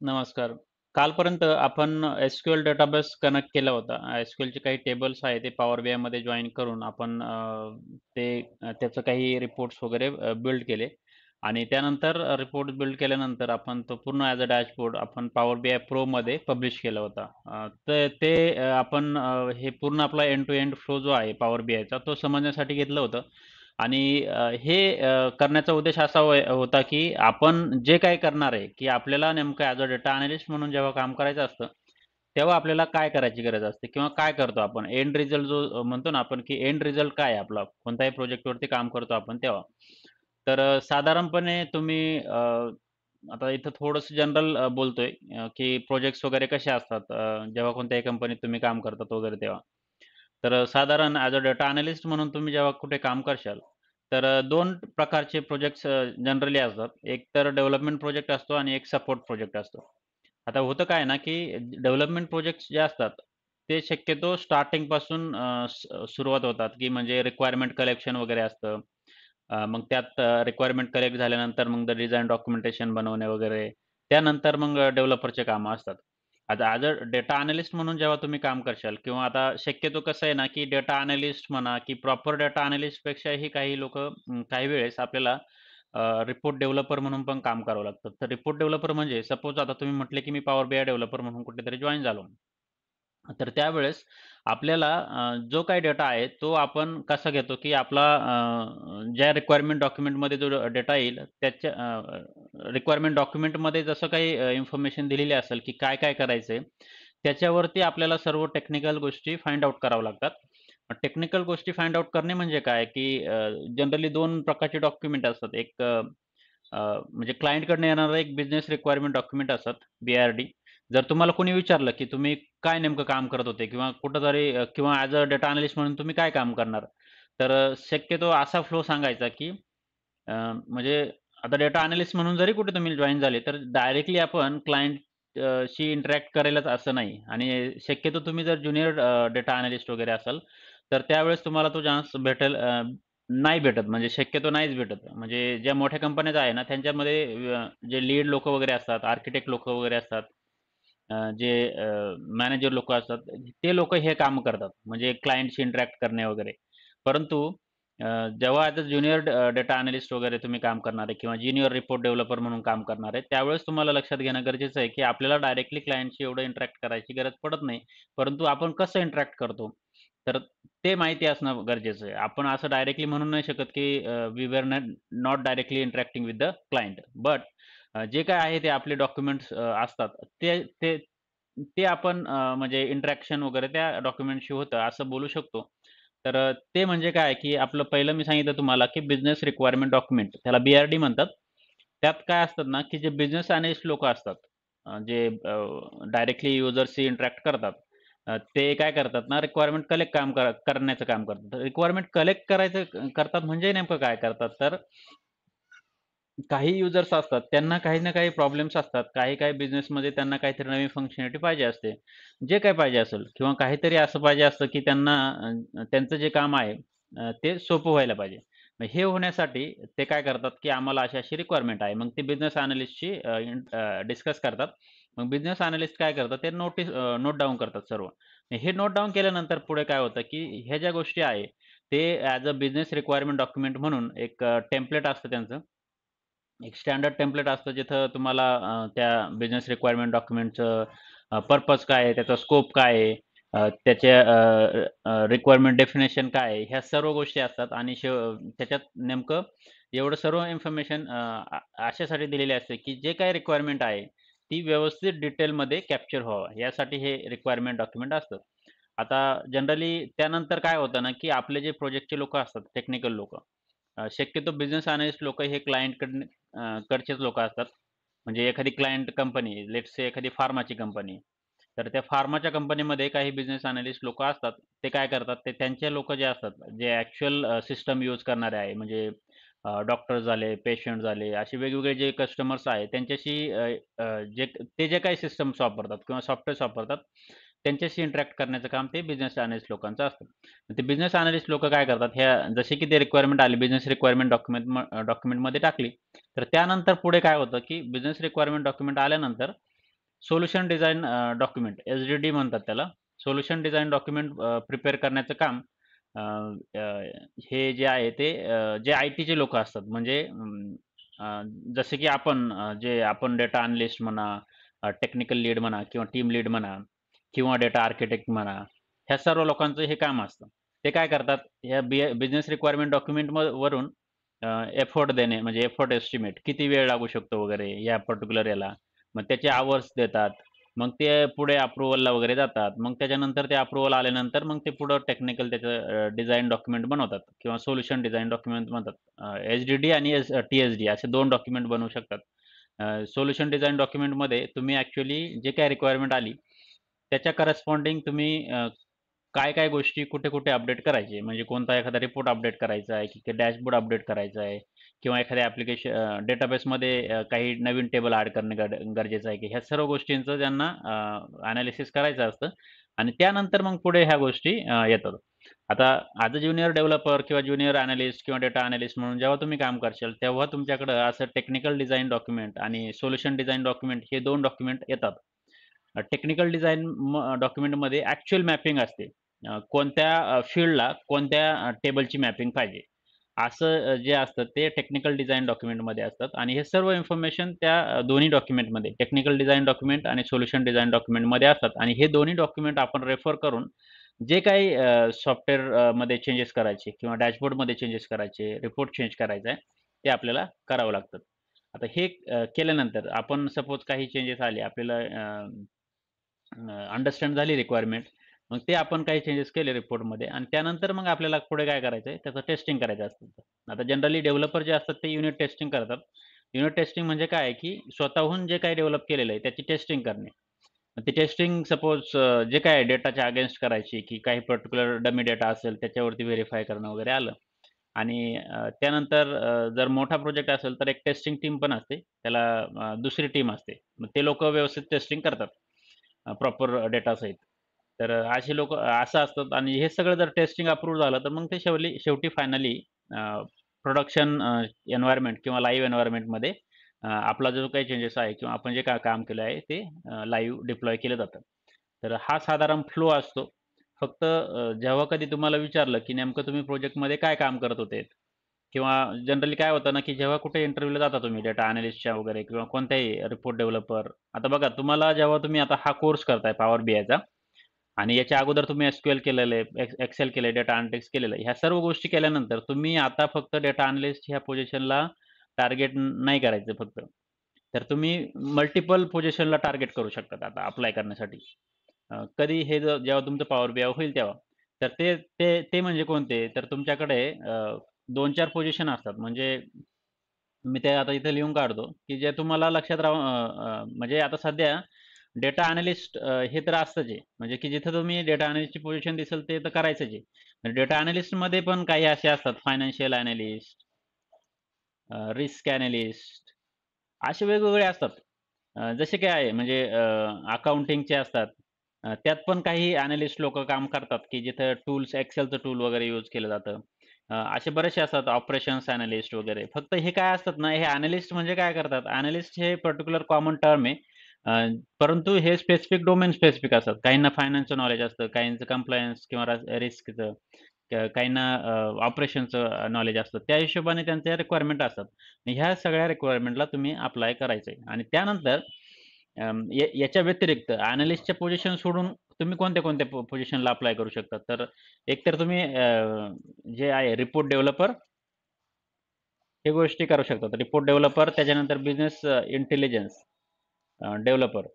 नमस्कार. कालपर्यंत आपण एस-क्यू-एल डेटाबेस कनेक्ट केला होता. एस-क्यू-एलचे काही टेबल्स आहेत ते पॉवर बीआयमध्ये जॉइन करून आपण त्याचं काही रिपोर्ट्स वगैरे बिल्ड केले आणि त्यानंतर रिपोर्ट बिल्ड केल्यानंतर आपण तो पूर्ण ॲज अ डॅशबोर्ड आपण पॉवर बीआय प्रोमध्ये पब्लिश केला होता. तर ते आपण हे पूर्ण आपला एंड टू एंड फ्लो जो आहे पॉवर बीआयचा तो समजण्यासाठी घेतलं होतं. आणि हे करण्याचा उद्देश असा होता की आपण जे काही करणार आहे की आपल्याला नेमकं ॲज अ डेटा अनालिस्ट म्हणून जेव्हा काम करायचं असतं, तेव्हा आपल्याला काय करायची गरज असते किंवा काय करतो आपण? एंड रिझल्ट जो म्हणतो ना आपण की एंड रिझल्ट काय आहे आपला? कोणत्याही प्रोजेक्टवरती काम करतो आपण तेव्हा. तर साधारणपणे तुम्ही आता इथं थोडंसं जनरल बोलतोय की प्रोजेक्ट्स वगैरे कसे असतात जेव्हा कोणत्याही कंपनीत तुम्ही काम करतात वगैरे तेव्हा. तर साधारण ॲज अ डेटा अनालिस्ट म्हणून तुम्ही जेव्हा कुठे काम करशाल, तर 2 प्रकारचे प्रोजेक्ट्स जनरली असतात. एक तर डेव्हलपमेंट प्रोजेक्ट असतो आणि एक सपोर्ट प्रोजेक्ट असतो. आता होतं काय ना, की डेव्हलपमेंट प्रोजेक्ट्स जे असतात, ते शक्यतो स्टार्टिंगपासून सुरुवात होतात, की म्हणजे रिक्वायरमेंट कलेक्शन वगैरे असतं. मग त्यात रिक्वायरमेंट कलेक्ट झाल्यानंतर मग डिझाइन डॉक्युमेंटेशन बनवणे वगैरे. त्यानंतर मग डेव्हलपरचे कामं असतात. आता ॲज अ डेटा अॅनलिस्ट म्हणून जेव्हा तुम्ही काम करशाल किंवा आता शक्यतो कसं आहे ना, की डेटा अॅनलिस्ट म्हणा, की प्रॉपर डेटा अॅनलिस्टपेक्षाही काही लोकं काही वेळेस आपल्याला रिपोर्ट डेव्हलपर म्हणून पण काम करावं लागतं. तर रिपोर्ट डेव्हलपर म्हणजे सपोज आता तुम्ही म्हटले, की मी पॉवर बीआय डेव्हलपर म्हणून कुठेतरी जॉइन झालो. तर त्यावेळेस आपल्याला जो काही डेटा आहे, तो आपण कसा घेतो, की आपला ज्या रिक्वायरमेंट डॉक्युमेंटमध्ये जो डेटा येईल, त्याच्या रिक्वायरमेंट डॉक्युमेंटमध्ये जसं काही इन्फॉर्मेशन दिलेली असेल, की काय-काय करायचंय, त्याच्यावरती आपल्याला सर्व टेक्निकल गोष्टी फाइंड आउट कराव्या लागतात. टेक्निकल गोष्टी फाइंड आउट करणे म्हणजे काय, की जनरली 2 प्रकारचे डॉक्युमेंट असतात. एक म्हणजे क्लायंटकडनं येणारं एक बिझनेस रिक्वायरमेंट डॉक्युमेंट असतात, बी-आर-डी. जर तुम्हाला कोणी विचारलं, की तुम्ही काय नेमकं काम करत होते किंवा कुठेतरी किंवा ॲज अ डेटा अॅनलिस्ट म्हणून तुम्ही काय काम करणार? तर शक्यतो असा फ्लो सांगायचा, की म्हणजे आता डेटा अॅनलिस्ट म्हणून जरी कुठे तुम्ही जॉइन झाले, तर डायरेक्टली आपण क्लायंट शी इंटरॅक्ट करायलाच असं नाही आणि शक्यतो तुम्ही जर ज्युनियर डेटा अॅनलिस्ट वगैरे असाल, तर त्यावेळेस तुम्हाला तो चान्स भेटेल नाही भेटत म्हणजे शक्यतो नाहीच भेटत. म्हणजे ज्या मोठ्या कंपन्याज आहे ना, त्यांच्यामध्ये जे लीड लोकं वगैरे असतात, आर्किटेक्ट लोकं वगैरे असतात, जे मॅनेजर लोकं असतात, ते लोकं हे कामं करतात. म्हणजे क्लायंटशी इंटरॅक्ट करणे वगैरे. परंतु अ, जेव्हा as a junior data analyst वगैरे तुम्ही काम करणार आहे किंवा ज्युनियर रिपोर्ट डेव्हलपर म्हणून काम करणार आहे, त्यावेळेस तुम्हाला लक्षात घेणं गरजेचं आहे, की आपल्याला डायरेक्टली क्लायंटशी एवढं इंटरॅक्ट करायची गरज पडत नाही. परंतु आपण कसं इंटरॅक्ट करतो, तर ते माहिती असणं गरजेचं आहे. आपण असं डायरेक्टली म्हणू नाही शकत, की we are not directly interacting with the client. But जे काही आहे ते आपले डॉक्युमेंट्स असतात. ते ते ते आपण म्हणजे इंटरॅक्शन वगैरे त्या डॉक्युमेंटशी होतं असं बोलू शकतो. तर ते म्हणजे काय, की आपलं पहिलं मी सांगितलं तुम्हाला, की बिझनेस रिक्वायरमेंट डॉक्युमेंट त्याला बी-आर-डी म्हणतात. त्यात काय असतात ना, की जे बिझनेस अॅनलिस्ट लोकं असतात, जे डायरेक्टली युजर्सशी इंटरॅक्ट करतात. ते काय करतात ना, रिक्वायरमेंट कलेक्ट करण्याचं काम करतात. रिक्वायरमेंट कलेक्ट करतात म्हणजे नेमकं काय करतात, तर काही युजर्स असतात, त्यांना काही ना काही प्रॉब्लेम्स असतात. काही-काही बिझनेसमध्ये त्यांना काहीतरी नवीन फंक्शनॅलिटी पाहिजे असते. जे काही पाहिजे असेल किंवा काहीतरी असं पाहिजे असतं, की त्यांना त्यांचं जे काम आहे ते सोपं व्हायला पाहिजे. मग हे होण्यासाठी ते काय करतात, की आम्हाला अशी-अशी रिक्वायरमेंट आहे. मग ते बिझनेस अॅनलिस्टशी डिस्कस करतात. मग बिझनेस अॅनलिस्ट काय करतात, ते नोट डाउन करतात सर्व. हे नोट डाउन केल्यानंतर पुढे काय होतं, की ह्या ज्या गोष्टी आहे, ते as a business requirement document म्हणून एक टेम्प्लेट असतं त्यांचं. एक स्टँडर्ड टेम्प्लेट असतं जिथं तुम्हाला त्या बिझनेस रिक्वायरमेंट डॉक्युमेंटचं पर्पज काय आहे, त्याचा स्कोप काय आहे, त्याच्या रिक्वायरमेंट डेफिनेशन काय आहे, ह्या सर्व गोष्टी असतात आणि त्याच्यात नेमकं एवढं सर्व इन्फॉर्मेशन अशासाठी दिलेली असते, की जे काही रिक्वायरमेंट आहे, ती व्यवस्थित डिटेलमध्ये कॅप्चर व्हावं, यासाठी हे रिक्वायरमेंट डॉक्युमेंट असतं. आता जनरली त्यानंतर काय होतं ना, की आपले जे प्रोजेक्टचे लोकं असतात, टेक्निकल लोकं, शक्यतो बिझनेस अॅनलिस्ट लोकं हे कडचेच लोकं असतात. म्हणजे एखादी क्लायंट कंपनी, लेट्स से एखादी फार्माची कंपनी. तर त्या फार्माच्या कंपनीमध्ये काही बिझनेस अॅनलिस्ट लोकं असतात. ते काय करतात, ते त्यांचे लोकं जे असतात, जे ॲक्चुअल सिस्टम यूज करणारे आहे, म्हणजे डॉक्टर झाले, पेशंट झाले, असे वेगवेगळे जे कस्टमर्स आहेत, त्यांच्याशी ते जे काही सिस्टम्स वापरतात किंवा सॉफ्टवेअर्स वापरतात, त्यांच्याशी इंटरॅक्ट करण्याचं काम ते बिझनेस अॅनलिस्ट लोकांचं असतं. ते बिझनेस अॅनलिस्ट लोकं काय करतात, जसे की ते रिक्वायरमेंट आली, बिझनेस रिक्वायरमेंट डॉक्युमेंटमध्ये टाकली. तर त्यानंतर पुढे काय होतं, की बिझनेस रिक्वायरमेंट डॉक्युमेंट आल्यानंतर सोल्युशन डिझाइन डॉक्युमेंट एस-डी-डी म्हणतात त्याला. सोल्युशन डिझाइन डॉक्युमेंट प्रिपेअर करण्याचं काम अ, अ, हे जे आहे ते जे आय-टीचे लोकं असतात म्हणजे जसे की जे आपण डेटा अॅनलिस्ट म्हणा, टेक्निकल लीड म्हणा किंवा टीम लीड म्हणा किंवा डेटा आर्किटेक्ट म्हणा, ह्या सर्व लोकांचं हे काम असतं. ते काय करतात, ह्या बिझनेस रिक्वायरमेंट डॉक्युमेंट वरून एफोर्ट देणे म्हणजे एफोर्ट एस्टिमेट किती वेळ लागू शकतो वगैरे या पर्टिक्युलर याला. मग त्याचे अवर्स देतात. मग ते पुढे अप्रूव्हलला वगैरे जातात. मग त्याच्यानंतर ते अप्रूव्हल आल्यानंतर मग ते पुढं टेक्निकल त्याचं डिझाइन डॉक्युमेंट बनवतात किंवा सोल्युशन डिझाइन डॉक्युमेंट बनतात. एच-डी-डी आणि टी-एस-डी असे 2 डॉक्युमेंट बनवू शकतात. सोल्युशन डिझाइन डॉक्युमेंटमध्ये तुम्ही ॲक्चुअली जे काही रिक्वायरमेंट आली, त्याच्या करस्पॉन्डिंग तुम्ही काय-काय गोष्टी कुठे-कुठे अपडेट करायचे. म्हणजे कोणता एखादा रिपोर्ट अपडेट करायचा आहे, की डॅशबोर्ड अपडेट करायचा आहे किंवा एखाद्या डेटाबेसमध्ये काही नवीन टेबल ॲड करणे गरजेचं आहे, की ह्या सर्व गोष्टींचं त्यांना ॲनालिसिस करायचं असतं आणि त्यानंतर मग पुढे ह्या गोष्टी येतात. आता ॲज अ ज्युनियर डेव्हलपर किंवा ज्युनियर ॲनालिस्ट किंवा डेटा ॲनालिस्ट म्हणून जेव्हा तुम्ही काम करशाल, तेव्हा तुमच्याकडं असं टेक्निकल डिझाइन डॉक्युमेंट आणि सोल्युशन डिझाइन डॉक्युमेंट हे 2 डॉक्युमेंट येतात. टेक्निकल डिझाइन डॉक्युमेंटमध्ये ॲक्चुअल मॅपिंग असते. कोणत्या फील्डला कोणत्या टेबलची मॅपिंग पाहिजे. असं जे असतं ते टेक्निकल डिझाइन डॉक्युमेंटमध्ये असतात आणि हे सर्व इन्फॉर्मेशन त्या दोन्ही डॉक्युमेंटमध्ये टेक्निकल डिझाइन डॉक्युमेंट आणि सोल्युशन डिझाइन डॉक्युमेंटमध्ये असतात आणि हे दोन्ही डॉक्युमेंट आपण रेफर करून जे काही सॉफ्टवेअरमध्ये चेंजेस करायचे किंवा डॅशबोर्डमध्ये चेंजेस करायचे, रिपोर्ट चेंज करायचा आहे, ते आपल्याला करावं लागतं. आता हे केल्यानंतर आपण सपोज काही चेंजेस आले आपल्याला अंडरस्टँड झाली रिक्वायरमेंट. मग ते आपण काही चेंजेस केले रिपोर्टमध्ये आणि त्यानंतर मग आपल्याला पुढे काय करायचं आहे, त्याचं टेस्टिंग करायचं असतं. आता जनरली डेव्हलपर जे असतात ते युनिट टेस्टिंग करतात. युनिट टेस्टिंग म्हणजे काय आहे, की स्वतःहून जे काही डेव्हलप केलेलं आहे त्याची टेस्टिंग करणे. ते टेस्टिंग सपोज जे काही डेटाच्या अगेन्स्ट करायची, की काही पर्टिक्युलर डमी डेटा असेल त्याच्यावरती व्हेरिफाय करणं वगैरे आलं. आणि त्यानंतर जर मोठा प्रोजेक्ट असेल तर एक टेस्टिंग टीम पण असते. त्याला दुसरी टीम असते. मग ते लोकं व्यवस्थित टेस्टिंग करतात. प्रॉपर डेटासहित. तर असे लोकं असं असतात आणि हे सगळं जर टेस्टिंग अप्रूव्ह झालं, तर मग ते शेवटी फायनली प्रोडक्शन एन्व्हायर्नमेंट किंवा लाईव्ह एन्व्हायर्नमेंटमध्ये आपला जो काही चेंजेस आहे किंवा आपण जे काय काम केलं आहे ते लाईव्ह डिप्लॉय केलं जातं. तर हा साधारण फ्लो असतो. फक्त जेव्हा कधी तुम्हाला विचारलं, की नेमकं तुम्ही प्रोजेक्टमध्ये काय काम करत होते? किंवा जनरली काय होतं ना, की जेव्हा कुठे इंटरव्ह्यूला जाता तुम्ही डेटा अॅनालिस्टच्या वगैरे किंवा कोणत्याही रिपोर्ट डेव्हलपर. आता बघा तुम्हाला जेव्हा तुम्ही आता हा कोर्स करताय पॉवर बीआयचा आणि याच्या अगोदर तुम्ही एस-क्यू-एल केलेलं आहे, एक्सेल केलंय, डेटा अॅनालिटिक्स केलेलं आहे. ह्या सर्व गोष्टी केल्यानंतर तुम्ही आता फक्त डेटा अॅनालिस्ट ह्या पोझिशनला टार्गेट नाही करायचं फक्त. तर तुम्ही मल्टिपल पोझिशनला टार्गेट करू शकता आता अप्लाय करण्यासाठी. कधी हे जेव्हा तुमचं पॉवर बीआय होईल तेव्हा. तर ते ते ते म्हणजे कोणते? तर तुमच्याकडे 2-4 पोझिशन असतात. म्हणजे मी ते आता इथे लिहून काढतो, की जे तुम्हाला लक्षात म्हणजे आता सध्या डेटा अॅनलिस्ट हे तर असतंच आहे. म्हणजे की जिथं तुम्ही डेटा अॅनलिस्टची पोझिशन दिसेल ते तर करायचंच आहे. डेटा अॅनलिस्टमध्ये पण काही असे असतात फायनान्शियल अॅनलिस्ट, रिस्क अॅनलिस्ट असे वेगवेगळे असतात. जसे काय आहे म्हणजे अकाउंटिंगचे असतात. त्यात पण काही अॅनलिस्ट लोकं काम करतात, की जिथं टूल्स एक्सेलचं टूल वगैरे यूज केलं जातं. असे बरेचसे असतात ऑपरेशन्स अॅनलिस्ट वगैरे. फक्त हे काय असतात ना, हे अॅनलिस्ट म्हणजे काय करतात, अॅनलिस्ट हे पर्टिक्युलर कॉमन टर्म आहे. अ, परंतु हे स्पेसिफिक डोमेन स्पेसिफिक असतात. काहींना फायनान्सचं नॉलेज असतं, काहींचं कंप्लायन्स किंवा रिस्कचं, काहींना ऑपरेशनचं नॉलेज असतं. त्या हिशोबाने त्यांच्या रिक्वायरमेंट असतात. ह्या सगळ्या रिक्वायरमेंटला तुम्ही अप्लाय करायचं आहे आणि त्यानंतर याच्या व्यतिरिक्त अॅनलिस्टच्या पोझिशन सोडून तुम्ही कोणत्या-कोणत्या पोझिशनला अप्लाय करू शकता. तर एकतर तुम्ही जे आहे रिपोर्ट डेव्हलपर हे गोष्टी करू शकतात. रिपोर्ट डेव्हलपर त्याच्यानंतर बिझनेस इंटेलिजन्स डेव्हलपर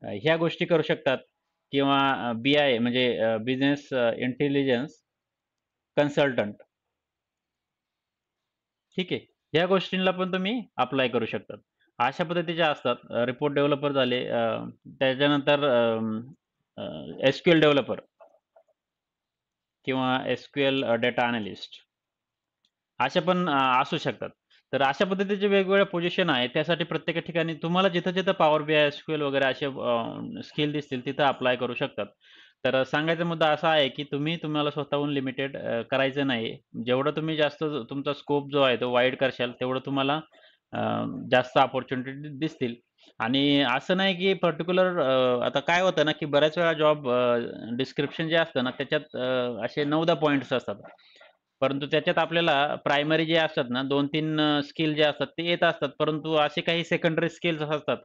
ह्या गोष्टी करू शकतात किंवा बी-आय म्हणजे बिझनेस इंटेलिजन्स कन्सल्टंट ठीक आहे. ह्या गोष्टींना पण तुम्ही अप्लाय करू शकतात. अशा पद्धतीच्या असतात. रिपोर्ट डेव्हलपर झाले. त्याच्यानंतर एस-क्यू-एल डेव्हलपर किंवा एस-क्यू-एल डेटा अॅनलिस्ट अशा पण असू शकतात. तर अशा पद्धतीचे वेगवेगळ्या पोझिशन आहेत. त्यासाठी प्रत्येक ठिकाणी तुम्हाला जिथं-जिथं पॉवर बीआय, एस-क्यू-एल वगैरे असे स्किल दिसतील तिथं अप्लाय करू शकतात. तर सांगायचा मुद्दा असा आहे, की तुम्हाला स्वतःहून लिमिटेड करायचं नाही. जेवढं तुम्ही जास्त तुमचा स्कोप जो आहे तो वाईड करशाल, तेवढं तुम्हाला अ, जास्त अपॉर्च्युनिटी दिसतील. आणि असं नाही की पर्टिक्युलर आता काय होतं ना, की बऱ्याच वेळा जॉब डिस्क्रिप्शन जे असतं ना, त्याच्यात असे 9-10 पॉइंट्स असतात. परंतु त्याच्यात आपल्याला प्रायमरी जे असतात ना, 2-3 स्किल जे असतात ते येत असतात. परंतु असे काही सेकंडरी स्किल्स असतात,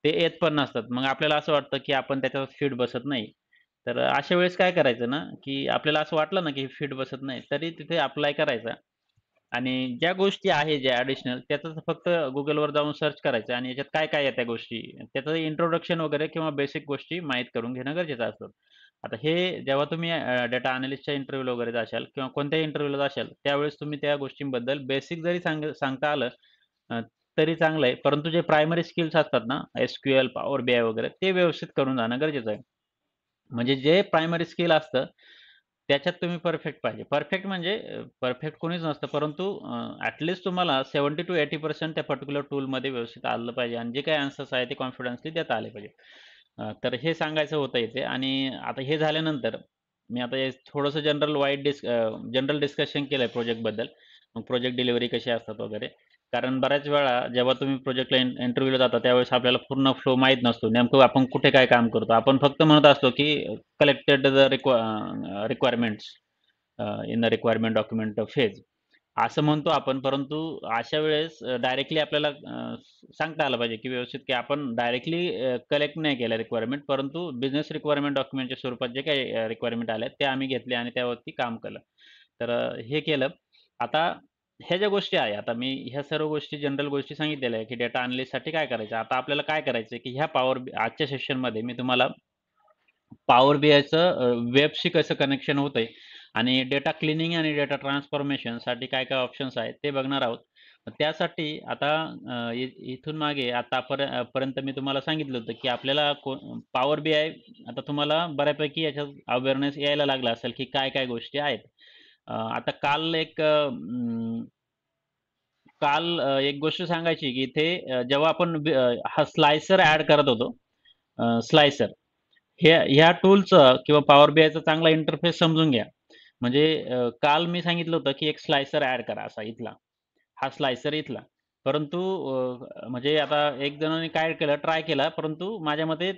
ते येत पण नसतात. मग आपल्याला असं वाटतं, की आपण त्याच्यात फिट बसत नाही. तर अशा वेळेस काय करायचं ना, की आपल्याला असं वाटलं ना, की फिट बसत नाही, तरी तिथे अप्लाय करायचा. आणि ज्या गोष्टी आहे ज्या ॲडिशनल त्याचं फक्त Googleवर जाऊन सर्च करायचं आणि याच्यात काय-काय आहे त्या गोष्टी. त्याचं इंट्रोडक्शन वगैरे किंवा बेसिक गोष्टी माहीत करून घेणं गरजेचं असतं. आता हे जेव्हा तुम्ही डेटा अॅनालिस्टच्या इंटरव्ह्यूला वगैरे जाशाल किंवा कोणत्याही इंटरव्ह्यूला जाशाल, त्यावेळेस तुम्ही त्या गोष्टींबद्दल बेसिक जरी सांगता आलं अ, तरी चांगलं आहे. परंतु जे प्रायमरी स्किल्स असतात ना, SQL, पॉवर BI वगैरे ते व्यवस्थित करून जाणं गरजेचं आहे. म्हणजे जे प्रायमरी स्किल असतं, त्याच्यात तुम्ही परफेक्ट पाहिजे. परफेक्ट म्हणजे परफेक्ट कोणीच नसतं, परंतु तुम्हाला 70% to 80% त्या पर्टिक्युलर टूलमध्ये व्यवस्थित आलं पाहिजे आणि जे काही आन्सर्स आहेत ते कॉन्फिडन्सली देता आले पाहिजे. तर हे सांगायचं होतं इथे आणि आता हे झाल्यानंतर मी आता हे थोडंसं जनरल डिस्कशन केलंय प्रोजेक्टबद्दल. मग प्रोजेक्ट डिलिव्हरी कशी असतात वगैरे. कारण बऱ्याच वेळा जेव्हा तुम्ही प्रोजेक्टला इंटरव्ह्यूला जाता त्यावेळेस आपल्याला पूर्ण फ्लो माहीत नसतो. नेमकं आपण कुठे काय काम करतो. आपण फक्त म्हणत असतो, की collected the requirements in the requirement document phase असं म्हणतो आपण. परंतु अशा वेळेस डायरेक्टली आपल्याला सांगता आलं पाहिजे, की व्यवस्थित की आपण डायरेक्टली कलेक्ट नाही केल्या रिक्वायरमेंट, परंतु बिझनेस रिक्वायरमेंट डॉक्युमेंटच्या स्वरूपात जे काही रिक्वायरमेंट आल्या ते आम्ही घेतले आणि त्यावरती काम केलं. तर हे केलं. आता ह्या ज्या गोष्टी आहे, आता मी ह्या सर्व गोष्टी जनरल गोष्टी सांगितलेल्या आहे, की डेटा अॅनालिस्टसाठी काय करायचं. आता आपल्याला काय करायचं की ह्या आजच्या सेशनमध्ये मी तुम्हाला पॉवर BIचं वेबशी कसं कनेक्शन होतंय आणि डेटा क्लिनिंग आणि डेटा ट्रान्सफॉर्मेशनसाठी काय-काय ऑप्शन्स आहेत ते बघणार आहोत. त्यासाठी आता इथून मागे पर्यंत मी तुम्हाला सांगितलं होतं, की आपल्याला पॉवर BI आता तुम्हाला बऱ्यापैकी याच्यात अवेअरनेस यायला लागला असेल, की काय-काय गोष्टी आहेत. आता एक गोष्ट सांगायची, की इथे जेव्हा आपण हा स्लाइसर ॲड करत होतो, स्लाइसर ह्या टूलचं किंवा पॉवर BIचा चांगला इंटरफेस समजून घ्या. म्हणजे काल मी सांगितलं होतं, की एक स्लाइसर ॲड करा असा इथला. हा स्लाइसर इथला. परंतु म्हणजे आता एक जणाने काय केलं, ट्राय केला, परंतु माझ्या मते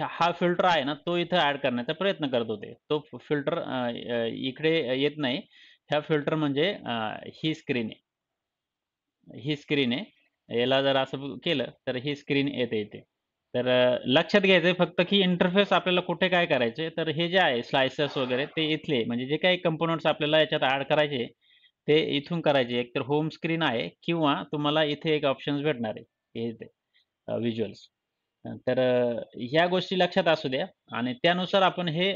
हा फिल्टर आहे ना, तो इथं ॲड करण्याचा प्रयत्न करत होते. तो फिल्टर इकडे येत नाही. हा फिल्टर म्हणजे ही स्क्रीन आहे. ही स्क्रीन आहे. याला जर असं केलं, तर ही स्क्रीन येते इथे. तर लक्षात घ्यायचं फक्त, की इंटरफेस आपल्याला कुठे काय करायचे, तर हे जे आहे स्लाइसेस वगैरे ते इथले म्हणजे जे काही कंपोनंट्स आपल्याला याच्यात ॲड करायचे, ते इथून करायचे. एकतर होम स्क्रीन आहे किंवा तुम्हाला इथे एक ऑप्शन्स भेटणार आहे. हे इथे व्हिज्युअल्स. तर ह्या गोष्टी लक्षात असू द्या आणि त्यानुसार आपण हे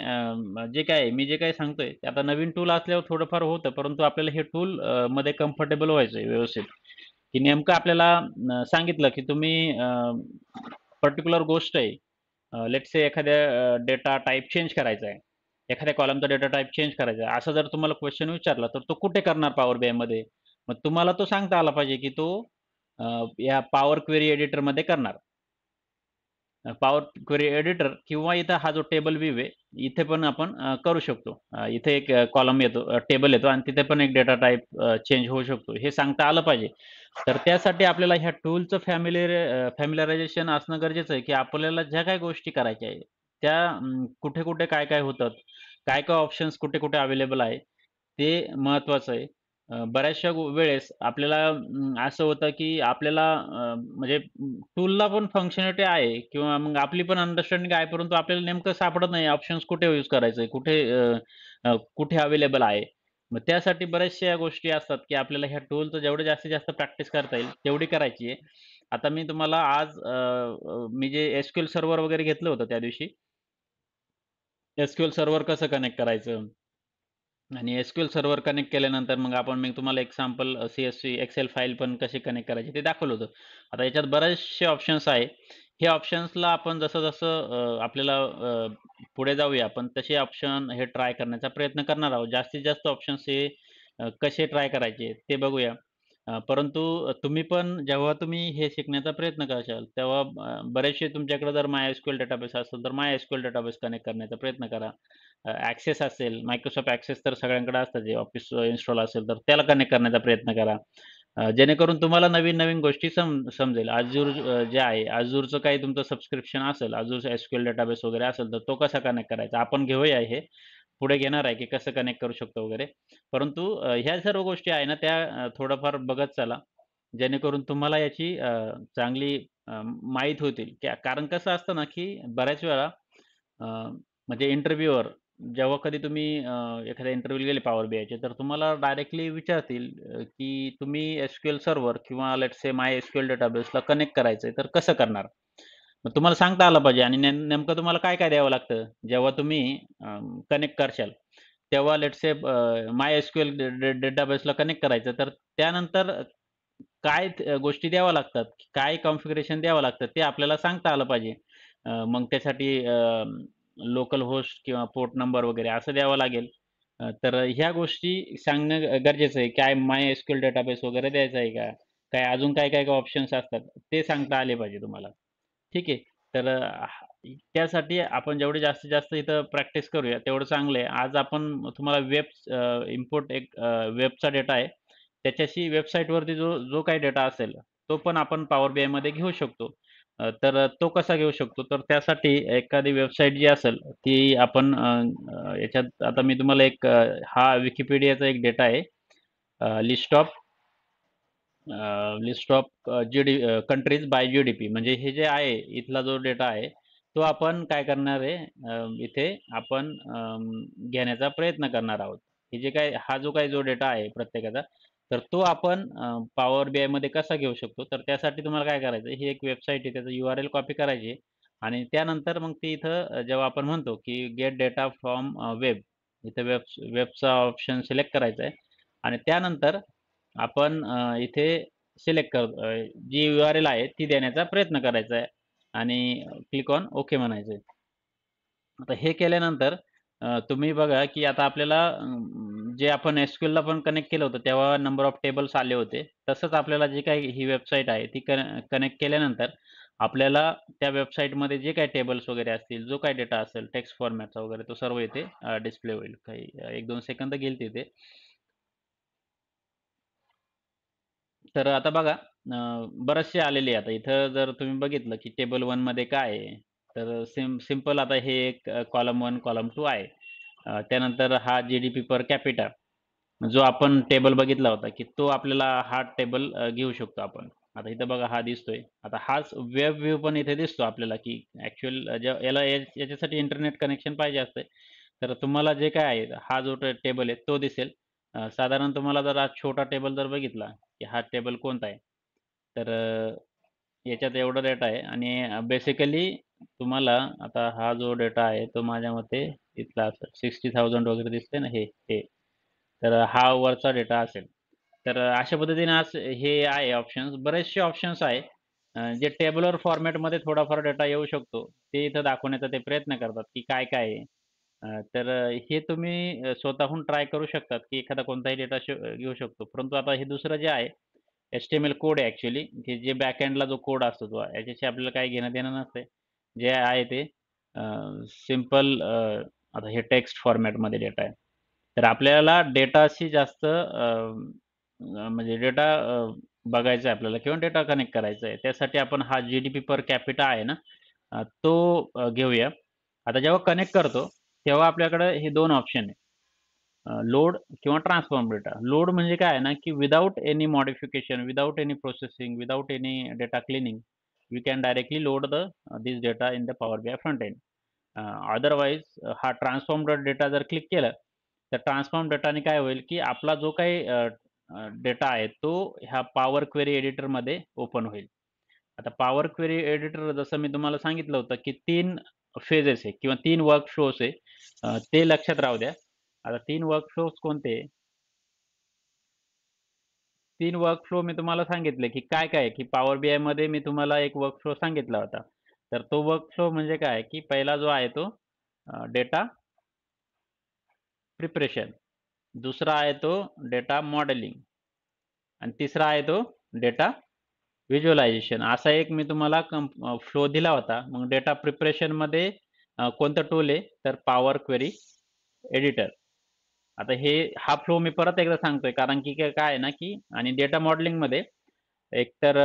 जे काही सांगतोय, ते आता नवीन टूल असल्यावर थोडंफार होतं, परंतु आपल्याला हे टूल मध्ये कम्फर्टेबल व्हायचंय व्यवस्थित. की नेमकं आपल्याला सांगितलं की तुम्ही पर्टिक्युलर गोष्ट आहे. लेट्स से एखाद्या डेटा टाइप चेंज करायचा आहे. एखाद्या कॉलमचा डेटा टाइप चेंज करायचा आहे. असा जर तुम्हाला क्वेशन विचारला, तर तो कुठे करणार पॉवर BIमध्ये? मग तुम्हाला तो सांगता आला पाहिजे की तो या पॉवर क्वेरी एडिटरमध्ये करणार. पॉवर क्वेरी एडिटर किंवा इथं हा जो टेबल व्ह्यू आहे, इथे पण आपण करू शकतो. इथे एक कॉलम येतो, टेबल येतो आणि तिथे पण एक डेटा टाइप चेंज होऊ शकतो. हे सांगता आलं पाहिजे. तर त्यासाठी आपल्याला ह्या टूलचं फॅमिलिअरायझेशन असणं गरजेचं आहे, की आपल्याला ज्या काही गोष्टी करायच्या आहेत, त्या कुठे-कुठे, काय-काय होतात, काय-काय ऑप्शन्स कुठे-कुठे अवेलेबल आहे, ते महत्त्वाचं आहे. बऱ्याचशा वेळेस आपल्याला असं होतं, की आपल्याला म्हणजे टूलला पण फंक्शनॅलिटी आहे किंवा मग आपली पण अंडरस्टँडिंग आहे, परंतु आपल्याला नेमकं सापडत नाही ऑप्शन्स कुठे यूज करायचंय, कुठे अवेलेबल आहे. मग त्यासाठी बऱ्याचशा या गोष्टी असतात, की आपल्याला ह्या टूलचं जेवढं जास्तीत जास्त प्रॅक्टिस करता येईल, तेवढी करायची आहे. आता मी तुम्हाला आज मी जे SQL सर्व्हर वगैरे घेतलं होतं त्या दिवशी, SQL सर्व्हर कसं कनेक्ट करायचं आणि SQL सर्व्हर कनेक्ट केल्यानंतर मग मी तुम्हाला एक सॅम्पल CSV एक्सेल फाईल पण कशी कनेक्ट करायची ते दाखवलं होतं. आता याच्यात बरेचसे ऑप्शन्स आहे. हे ऑप्शन्सला आपण जसं-जसं आपल्याला पुढे जाऊया आपण तसे ऑप्शन हे ट्राय करण्याचा प्रयत्न करणार आहोत. जास्तीत जास्त ऑप्शन्स हे कसे ट्राय करायचे ते बघूया. परंतु तुम्ही पण जेव्हा तुम्ही हे शिकण्याचा प्रयत्न कराल, तेव्हा बरेचसे तुमच्याकडे जर MySQL डेटाबेस असेल, तर MySQL डेटाबेस कनेक्ट करण्याचा प्रयत्न करा. असेल, Microsoft Access तर सगळ्यांकडे असतं जे ऑफिस इन्स्टॉल असेल, तर त्याला कनेक्ट करण्याचा प्रयत्न करा. जेणेकरून तुम्हाला नवीन-नवीन गोष्टी समजेल. Azure जे आहे, Azureचं काही तुमचं सबस्क्रिप्शन असेल, Azure SQL डेटाबेस वगैरे असेल, तर तो कसा कनेक्ट करायचा? आपण घेऊया हे. पुढे घेणार आहे, की कसं कनेक्ट करू शकतो वगैरे. परंतु ह्या सर्व गोष्टी आहे ना, त्या थोडंफार बघत चला. जेणेकरून तुम्हाला याची चांगली माहीत होतील. कारण कसं असतं ना, की बऱ्याच वेळा अ, म्हणजे इंटरव्ह्यूवर जेव्हा कधी तुम्ही एखाद्या इंटरव्ह्यूला गेले पॉवर बीआयचे, तर तुम्हाला डायरेक्टली विचारतील की तुम्ही एसक्यूएल सर्व्हर किंवा लेट्स से माय एसक्यूएल डेटाबेसला कनेक्ट करायचंय, तर कसं करणार? मग तुम्हाला सांगता आलं पाहिजे आणि नेमकं तुम्हाला काय-काय द्यावं लागतं, जेव्हा तुम्ही कनेक्ट करशाल. तेव्हा लेट्स से माय एसक्यूएल डेटाबेसला कनेक्ट करायचं, तर त्यानंतर काय गोष्टी द्याव्या लागतात, काय कॉन्फिगरेशन द्यावं लागतं, ते आपल्याला सांगता आलं पाहिजे. मग त्यासाठी लोकल होस्ट किंवा पोर्ट नंबर वगैरे असं द्यावं लागेल. तर ह्या गोष्टी सांगणं गरजेचं आहे. काय MySQL डेटाबेस वगैरे द्यायचा आहे का? काय अजून काय ऑप्शन्स असतात, ते सांगता आले पाहिजे तुम्हाला. ठीक आहे. तर त्यासाठी आपण जेवढी जास्तीत जास्त इथं प्रॅक्टिस करूया, तेवढं चांगलं आहे. आज आपण तुम्हाला इम्पोर्ट एक वेबचा डेटा आहे. त्याच्याशी वेबसाईटवरती जो जो काही डेटा असेल, तो पण आपण पॉवर बीआयमध्ये घेऊ शकतो. तर तो कसा घेऊ शकतो? तर त्यासाठी एखादी वेबसाईट जी असेल, ती आपण याच्यात आता मी तुम्हाला हा Wikipediaचा एक डेटा आहे. List of countries by GDP म्हणजे हे जे आहे इथला जो डेटा आहे तो आपण काय करणार आहे इथे आपण घेण्याचा प्रयत्न करणार आहोत. हे जे काय हा जो काही जो डेटा आहे प्रत्येकाचा तर तो आपण पॉवर बीआय मध्ये कसा घेऊ शकतो तर त्यासाठी तुम्हाला काय करायचं ही एक वेबसाईट आहे त्याचं URL कॉपी करायची आणि त्यानंतर मग ती इथं जेव्हा आपण म्हणतो की गेट डेटा फ्रॉम वेब इथं वेबचा ऑप्शन सिलेक्ट करायचा आहे आणि त्यानंतर आपण इथे जी URL आहे ती देण्याचा प्रयत्न करायचा आहे आणि क्लिक ऑन ओके म्हणायचं आहे. आता हे केल्यानंतर तुम्ही बघा की आता आपल्याला जे आपण एसक्यूएलला पण कनेक्ट केलं होतं तेव्हा नंबर ऑफ टेबल्स आले होते. तसंच आपल्याला जी काही ही वेबसाईट आहे ती कनेक्ट केल्यानंतर आपल्याला त्या वेबसाईटमध्ये जे काही टेबल्स वगैरे असतील, जो काही डेटा असेल टेक्स्ट फॉर्मॅटचा वगैरे तो सर्व इथे डिस्प्ले होईल. काही 1-2 सेकंद घेईल तिथे. तर आता बघा बरेचसे आलेले आहे आता इथं जर तुम्ही बघितलं की टेबल 1 मध्ये काय आहे, तर सिंपल आता हे एक कॉलम 1, कॉलम 2 आहे. त्यानंतर हा जीडीपी पर कॅपिटा जो आपण टेबल बघितला होता, की तो आपल्याला हा टेबल घेऊ शकतो आपण. आता इथं बघा हा दिसतोय. आता हाच वेब व्ह्यू पण इथे दिसतो आपल्याला, की ॲक्चुअल याच्यासाठी इंटरनेट कनेक्शन पाहिजे असते. तर तुम्हाला जे काय आहे, हा जो टेबल आहे तो दिसेल. साधारण तुम्हाला जर हा छोटा टेबल जर बघितला, की हा टेबल कोणता आहे? तर याच्यात एवढा डेटा आहे आणि बेसिकली तुम्हाला आता हा जो डेटा आहे, तो माझ्या मते इथला असेल 60,000 वगैरे दिसतंय ना हे. तर हा वरचा डेटा असेल. तर अशा पद्धतीने आज हे आहे ऑप्शन्स. बरेचसे ऑप्शन्स आहे जे टेबलर फॉर्मॅटमध्ये थोडाफार डेटा येऊ शकतो. ते इथं दाखवण्याचा ते प्रयत्न करतात, की काय-काय आहे. तर हे तुम्ही स्वतःहून ट्राय करू शकतात, की एखादा कोणताही डेटा घेऊ शकतो. परंतु आता हे दुसरं जे आहे, HTML कोड आहे ॲक्चुअली, की जे बॅकएंडला जो कोड असतो तो याच्याशी आपल्याला काही घेणं-देणं नसतंय. जे आहे ते सिंपल आता हे टेक्स्ट फॉर्मॅटमध्ये डेटा आहे. तर आपल्याला डेटाशी जास्त म्हणजे डेटा बघायचा आहे आपल्याला किंवा डेटा कनेक्ट करायचा आहे. त्यासाठी आपण हा जीडीपी पर कॅपिटा आहे ना, तो घेऊया. आता जेव्हा कनेक्ट करतो, तेव्हा आपल्याकडे हे 2 ऑप्शन आहे. लोड किंवा ट्रान्सफॉर्म डेटा. लोड म्हणजे काय आहे ना, की without any modification, without any processing, without any data cleaning, we can directly load this data in the power BI front end. Otherwise हा ट्रान्सफॉर्म्ड डेटा जर क्लिक केलं, तर ट्रान्सफॉर्म डेटाने काय होईल, की आपला जो काही डेटा आहे, तो ह्या पॉवर क्वेरी एडिटरमध्ये ओपन होईल. आता पॉवर क्वेरी एडिटर जसं मी तुम्हाला सांगितलं होतं, की 3 फेजेस आहे किंवा 3 वर्क फ्लोज आहे. ते लक्षात राहू द्या. आता 3 वर्क फ्लोज कोणते? 3 वर्क फ्लो मी तुम्हाला सांगितले, की काय-काय आहे, की पॉवर बीआयमध्ये मी तुम्हाला एक वर्क फ्लो सांगितला होता. तर तो वर्क फ्लो म्हणजे काय, की पहिला जो आहे तो डेटा प्रिपरेशन. दुसरा आहे तो डेटा मॉडेलिंग आणि तिसरा आहे तो डेटा व्हिज्युअलायझेशन. असा एक मी तुम्हाला फ्लो दिला होता. मग डेटा प्रिपरेशनमध्ये कोणतं टूल आहे? तर पॉवर क्वेरी एडिटर. आता हा फ्लो मी परत एकदा सांगतोय, कारण की काय आहे ना, की आणि डेटा मॉडेलिंगमध्ये एकतर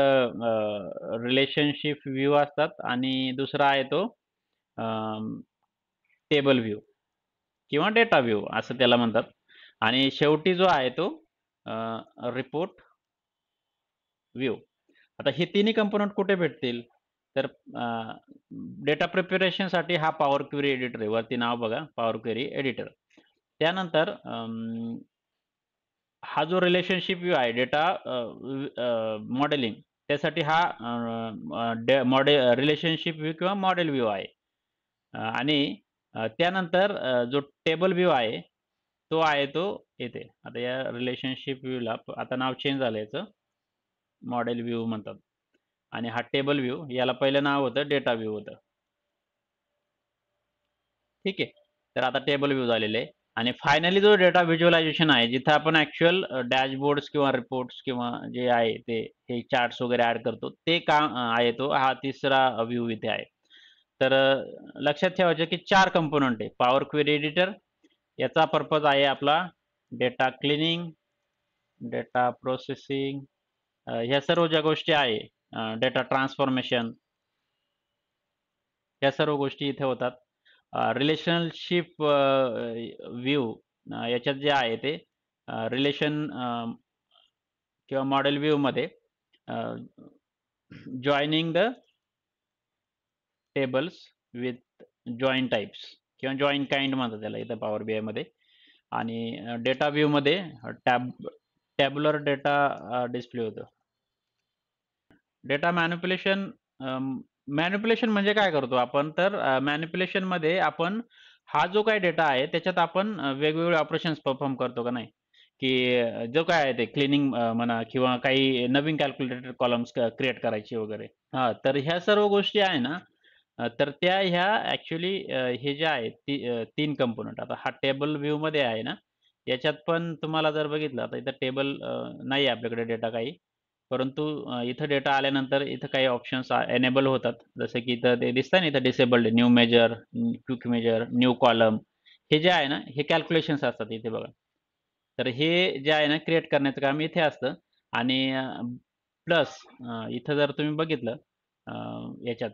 रिलेशनशिप व्ह्यू असतात आणि दुसरा आहे तो टेबल व्ह्यू किंवा डेटा व्ह्यू असं त्याला म्हणतात. आणि शेवटी जो आहे तो रिपोर्ट व्ह्यू. आता हे तिन्ही कंपोनंट कुठे भेटतील? तर डेटा प्रिपरेशनसाठी हा पॉवर क्वेरी एडिटर आहे. वरती नाव बघा, पॉवर क्वेरी एडिटर. त्यानंतर हा जो रिलेशनशिप व्ह्यू आहे डेटा मॉडेलिंग, त्यासाठी हा रिलेशनशिप व्ह्यू किंवा मॉडेल व्ह्यू आहे. आणि त्यानंतर जो टेबल व्ह्यू आहे तो आहे तो येथे. आता या रिलेशनशिप व्ह्यूला आता नाव चेंज झालं याचं, मॉडेल व्ह्यू म्हणतात. आणि हा टेबल व्ह्यू, याला पहिलं नाव होतं डेटा व्ह्यू होतं. ठीक आहे. तर आता टेबल व्ह्यू झालेले आहे. आणि फायनली जो डेटा व्हिज्युअलायझेशन आहे, जिथं आपण ॲक्चुअल डॅशबोर्ड्स किंवा रिपोर्ट्स किंवा जे आहे ते हे चार्ट्स वगैरे ॲड करतो, ते काम आहे तो हा तिसरा व्ह्यू इथे आहे. तर लक्षात ठेवायचं की 4 कंपोनंट आहे. पॉवर क्वेरी एडिटर, याचा पर्पज आहे आपला डेटा क्लिनिंग, डेटा प्रोसेसिंग, ह्या सर्व ज्या गोष्टी आहे, डेटा ट्रान्सफॉर्मेशन, ह्या सर्व गोष्टी इथे होतात. रिलेशनशिप व्ह्यू याच्यात जे आहे ते रिलेशन किंवा मॉडेल व्ह्यूमध्ये joining the tables with join types किंवा जॉइन काइंड म्हणतात त्याला इथं पॉवर बी आयमध्ये. आणि डेटा व्ह्यूमध्ये टॅब्युलर डेटा डिस्प्ले होतं. डेटा मॅनिप्युलेशन म्हणजे काय करतो आपण, तर मॅनिप्युलेशनमध्ये आपण हा जो काही डेटा आहे त्याच्यात आपण वेगवेगळे ऑपरेशन्स परफॉर्म करतो का नाही, की जो काय आहे ते क्लिनिंग म्हणा किंवा काही नवीन कॅल्क्युलेटेड कॉलम्स क्रिएट करायचे वगैरे. हां, तर ह्या सर्व गोष्टी आहे ना, तर त्या ह्या ॲक्चुअली हे जे आहे 3 कंपोनंट. आता हा टेबल व्ह्यूमध्ये आहे ना, याच्यात पण तुम्हाला जर बघितलं, आता इथं टेबल नाही आहे आपल्याकडे डेटा काही. परंतु इथं डेटा आल्यानंतर इथं काही ऑप्शन्स एनेबल होतात. जसं की इथं ते दिसतंय ना, इथं disabled new measure, quick measure, new column. हे जे आहे ना, हे कॅल्क्युलेशन्स असतात इथे बघा. तर हे जे आहे ना, क्रिएट करण्याचं काम इथे असतं. आणि प्लस इथं जर तुम्ही बघितलं याच्यात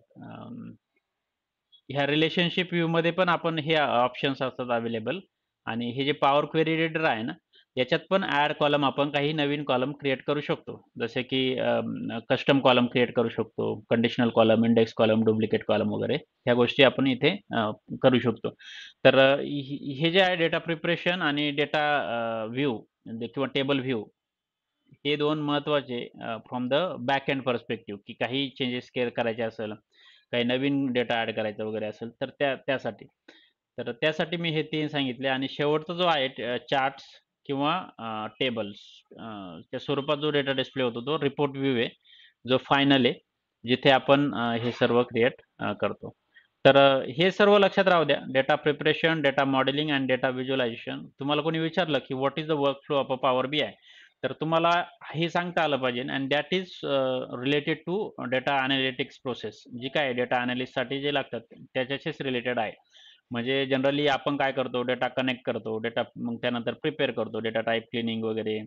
ह्या रिलेशनशिप व्ह्यूमध्ये पण आपण हे ऑप्शन्स असतात अवेलेबल. आणि हे जे पॉवर क्वेरी एडिटर आहे ना, याच्यात पण ॲड कॉलम आपण काही नवीन कॉलम क्रिएट करू शकतो. जसे की कस्टम कॉलम क्रिएट करू शकतो, conditional column, index column, duplicate column वगैरे ह्या गोष्टी आपण इथे करू शकतो. तर हे जे आहे डेटा प्रिपरेशन आणि डेटा व्ह्यू किंवा टेबल व्ह्यू, हे 2 महत्त्वाचे from the back end perspective, की काही चेंजेस करायचे असेल, काही नवीन डेटा ॲड करायचा वगैरे असेल तर त्यासाठी. तर त्यासाठी मी हे 3 सांगितले. आणि शेवटचा जो आहे चार्ट्स किंवा टेबल्स त्या स्वरूपात जो डेटा डिस्प्ले होतो तो रिपोर्ट व्ह्यू आहे, जो फायनल आहे, जिथे आपण हे सर्व क्रिएट करतो. तर हे सर्व लक्षात राहू द्या. डेटा प्रिपरेशन, डेटा मॉडेलिंग आणि डेटा व्हिज्युअलायझेशन. तुम्हाला कोणी विचारलं की what is the work flow of a power BI, तर तुम्हाला हे सांगता आलं पाहिजे. And that is related to data analytics process. जी काय डेटा अनालिस्टसाठी जे लागतात त्याच्याशीच रिलेटेड आहे. म्हणजे जनरली आपण काय करतो, डेटा कनेक्ट करतो, डेटा मग त्यानंतर प्रिपेअर करतो, डेटा टाइप क्लिनिंग वगैरे,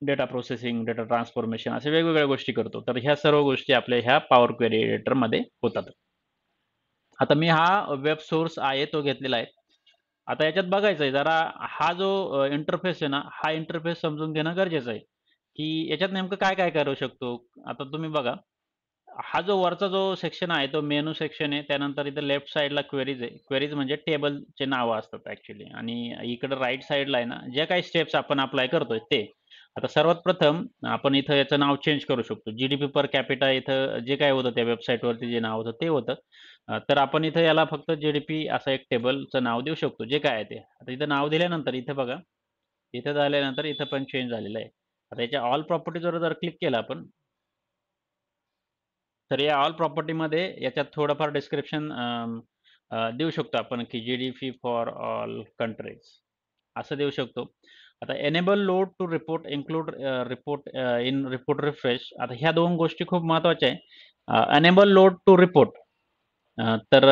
डेटा प्रोसेसिंग, डेटा ट्रान्सफॉर्मेशन, अशा वेगवेगळ्या गोष्टी करतो. तर ह्या सर्व गोष्टी आपल्या ह्या पॉवर क्वेरी एडिटरमध्ये होतात. आता मी हा वेब सोर्स आहे तो घेतलेला आहे. आता याच्यात बघायचं आहे जरा, हा जो इंटरफेस आहे ना, हा इंटरफेस समजून घेणं गरजेचं आहे, की याच्यात नेमकं काय-काय करू शकतो. आता तुम्ही बघा, हा जो वरचा जो सेक्शन आहे तो मेनू सेक्शन आहे. त्यानंतर इथं लेफ्ट साइडला क्वेरीज आहे. क्वेरीज म्हणजे टेबलचे नावं असतात ॲक्चुअली. आणि इकडं राइट साइडला आहे ना, ज्या काही स्टेप्स आपण अप्लाय करतोय ते. आता सर्वात प्रथम आपण इथं याचं नाव चेंज करू शकतो. जी-डी-पी पर कॅपिटा इथं जे काही होतं त्या वेबसाईटवरती जे नाव होतं ते होतं. तर आपण इथं याला फक्त जी-डी-पी असं एक टेबलचं नाव देऊ शकतो, जे काय आहे ते. आता इथं नाव दिल्यानंतर इथं बघा, इथं झाल्यानंतर इथं पण चेंज झालेलं आहे. आता याच्या ऑल प्रॉपर्टीजवर जर क्लिक केलं आपण, तर या ऑल प्रॉपर्टीमध्ये याच्यात थोडंफार डिस्क्रिप्शन देऊ शकतो आपण, की जी-डी-पी फॉर ऑल कंट्रीज असं देऊ शकतो. आता enable load to report include report in report refresh. आता ह्या 2 गोष्टी खूप महत्त्वाच्या आहे. Enable load to report. तर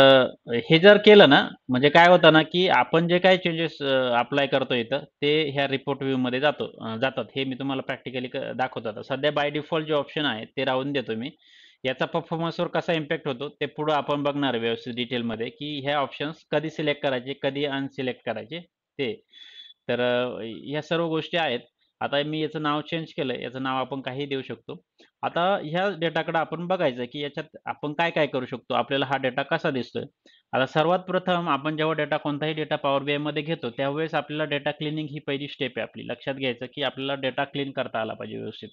हे जर केलं ना, म्हणजे काय होतं ना, की आपण जे काही चेंजेस अप्लाय करतो इथं, ते ह्या रिपोर्ट व्ह्यूमध्ये जातात. हे मी तुम्हाला प्रॅक्टिकली दाखवतो आता. सध्या बाय डिफॉल्ट जे ऑप्शन आहे, ते राहून देतो मी. याचा परफॉर्मन्सवर कसा इम्पॅक्ट होतो, ते पुढं आपण बघणार आहे व्यवस्थित डिटेलमध्ये, की ह्या ऑप्शन्स कधी सिलेक्ट करायचे, कधी अनसिलेक्ट करायचे ते. तर ह्या सर्व गोष्टी आहेत. आता मी याचं नाव चेंज केलंय. याचं नाव आपण काहीही देऊ शकतो. आता ह्या डेटाकडे आपण बघायचं की याच्यात आपण काय-काय करू शकतो? आपल्याला हा डेटा कसा दिसतोय? आता सर्वात प्रथम आपण जेव्हा कोणताही डेटा पॉवर बीआयमध्ये घेतो, त्यावेळेस आपल्याला डेटा क्लीनिंग ही पहिली स्टेप आहे आपली. लक्षात घ्यायचं की आपल्याला डेटा क्लीन करता आला पाहिजे व्यवस्थित,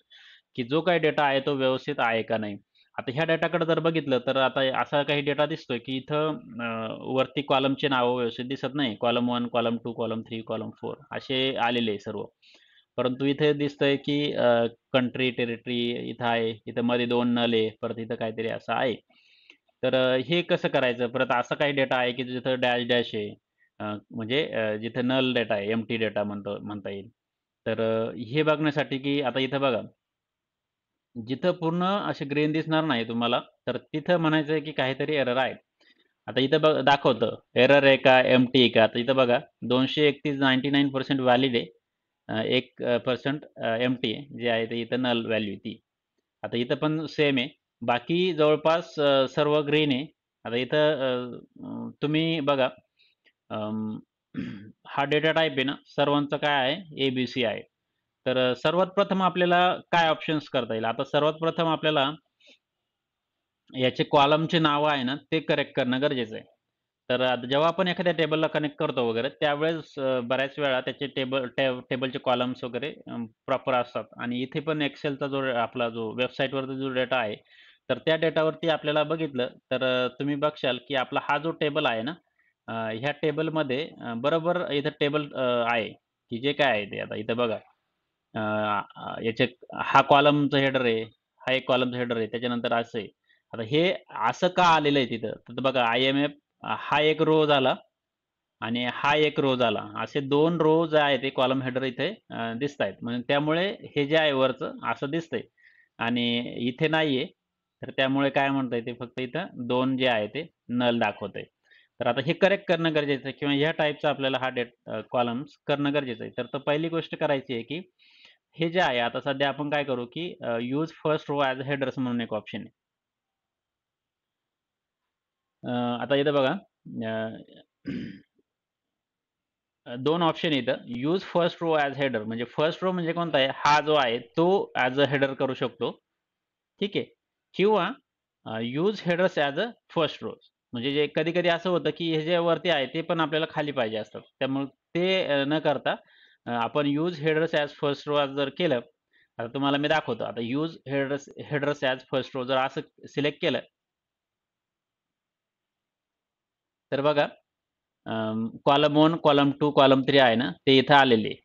की जो काही डेटा आहे तो व्यवस्थित आहे का नाही. आता ह्या डेटाकडे जर बघितलं तर आता असा काही डेटा दिसतोय की इथं वरती कॉलमची नावं व्यवस्थित दिसत नाही. कॉलम 1, कॉलम 2, कॉलम 3, कॉलम 4 असे आलेले आहे सर्व. परंतु इथे दिसतंय की कंट्री, टेरिटरी इथं आहे. इथं मध्ये 2 नल आहे. परत इथं काहीतरी असं आहे. तर हे कसं करायचं? परत असा काही डेटा आहे की जिथं डॅश डॅश आहे. म्हणजे जिथं नल डेटा आहे, एम्प्टी डेटा म्हणता येईल. तर हे बघण्यासाठी की आता इथं बघा, जिथं पूर्ण असे ग्रीन दिसणार नाही तुम्हाला, तर तिथं म्हणायचं आहे की काहीतरी एरर आहे. आता इथं दाखवतं एरर आहे का, एम्प्टी आहे का? तर इथं बघा 231 99% व्हॅलिड आहे. 1% एम्प्टी आहे. जे आहे ते इथं नल व्हॅल्यू ती. आता इथं पण सेम आहे. बाकी जवळपास सर्व ग्रीन आहे. आता इथं तुम्ही बघा अं, हा डेटा टाइप आहे ना, सर्वांचं काय आहे? ए-बी-सी आहे. तर सर्वात प्रथम आपल्याला काय ऑप्शन्स करता येईल? आता सर्वात प्रथम आपल्याला याचे कॉलमचे नावं आहे ना, ते करेक्ट करणं गरजेचं आहे. तर आता जेव्हा आपण एखाद्या टेबलला कनेक्ट करतो वगैरे, त्यावेळेस बऱ्याच वेळा त्याचे टेबलचे कॉलम्स वगैरे प्रॉपर असतात आणि इथे पण एक्सेलचा आपला जो वेबसाईटवरचा जो डेटा आहे, तर त्या डेटावरती आपल्याला बघितलं, तर तुम्ही बघशाल की आपला हा जो टेबल आहे ना, ह्या टेबलमध्ये बरोबर इथं टेबल आहे, की जे काय आहे ते. आता इथं बघा, अ, याचे हा कॉलमचं हेडर आहे, हा एक कॉलमचा हेडर आहे, त्याच्यानंतर असं आहे. आता हे असं का आलेलं आहे तिथं? तर बघा आय-एम-एफ हा एक रो झाला आणि हा एक रो झाला. असे 2 रो जे आहे ते कॉलम हेडर इथे दिसतायत. म्हणजे त्यामुळे हे जे आहे वरचं असं दिसतंय आणि इथे नाहीये. तर त्यामुळे काय म्हणता येते फक्त इथं 2 जे आहे ते नल दाखवतंय. तर आता हे करेक्ट करणं गरजेचं आहे किंवा ह्या टाइपचा आपल्याला हा कॉलम्स करणं गरजेचं आहे. तर पहिली गोष्ट करायची आहे, की हे जे आहे आता सध्या आपण काय करू, की use first row as headers म्हणून एक ऑप्शन आहे. आता इथं बघा अ, 2 ऑप्शन आहे इथं. Use first row as header म्हणजे फर्स्ट रो म्हणजे कोणता आहे? हा जो आहे तो ॲज अ हेडर करू शकतो. ठीक आहे. किंवा use headers as a first rows म्हणजे जे कधी-कधी असं होतं, की हे जे वरती आहे ते पण आपल्याला खाली पाहिजे असतात. त्यामुळे ते न करता आपण use headers as first row जर केलं, आता तुम्हाला मी दाखवतो. आता use headers headers as first row जर असं सिलेक्ट केलं, तर बघा कॉलम 1, कॉलम 2, कॉलम 3 आहे ना, ते इथं आलेले आहे.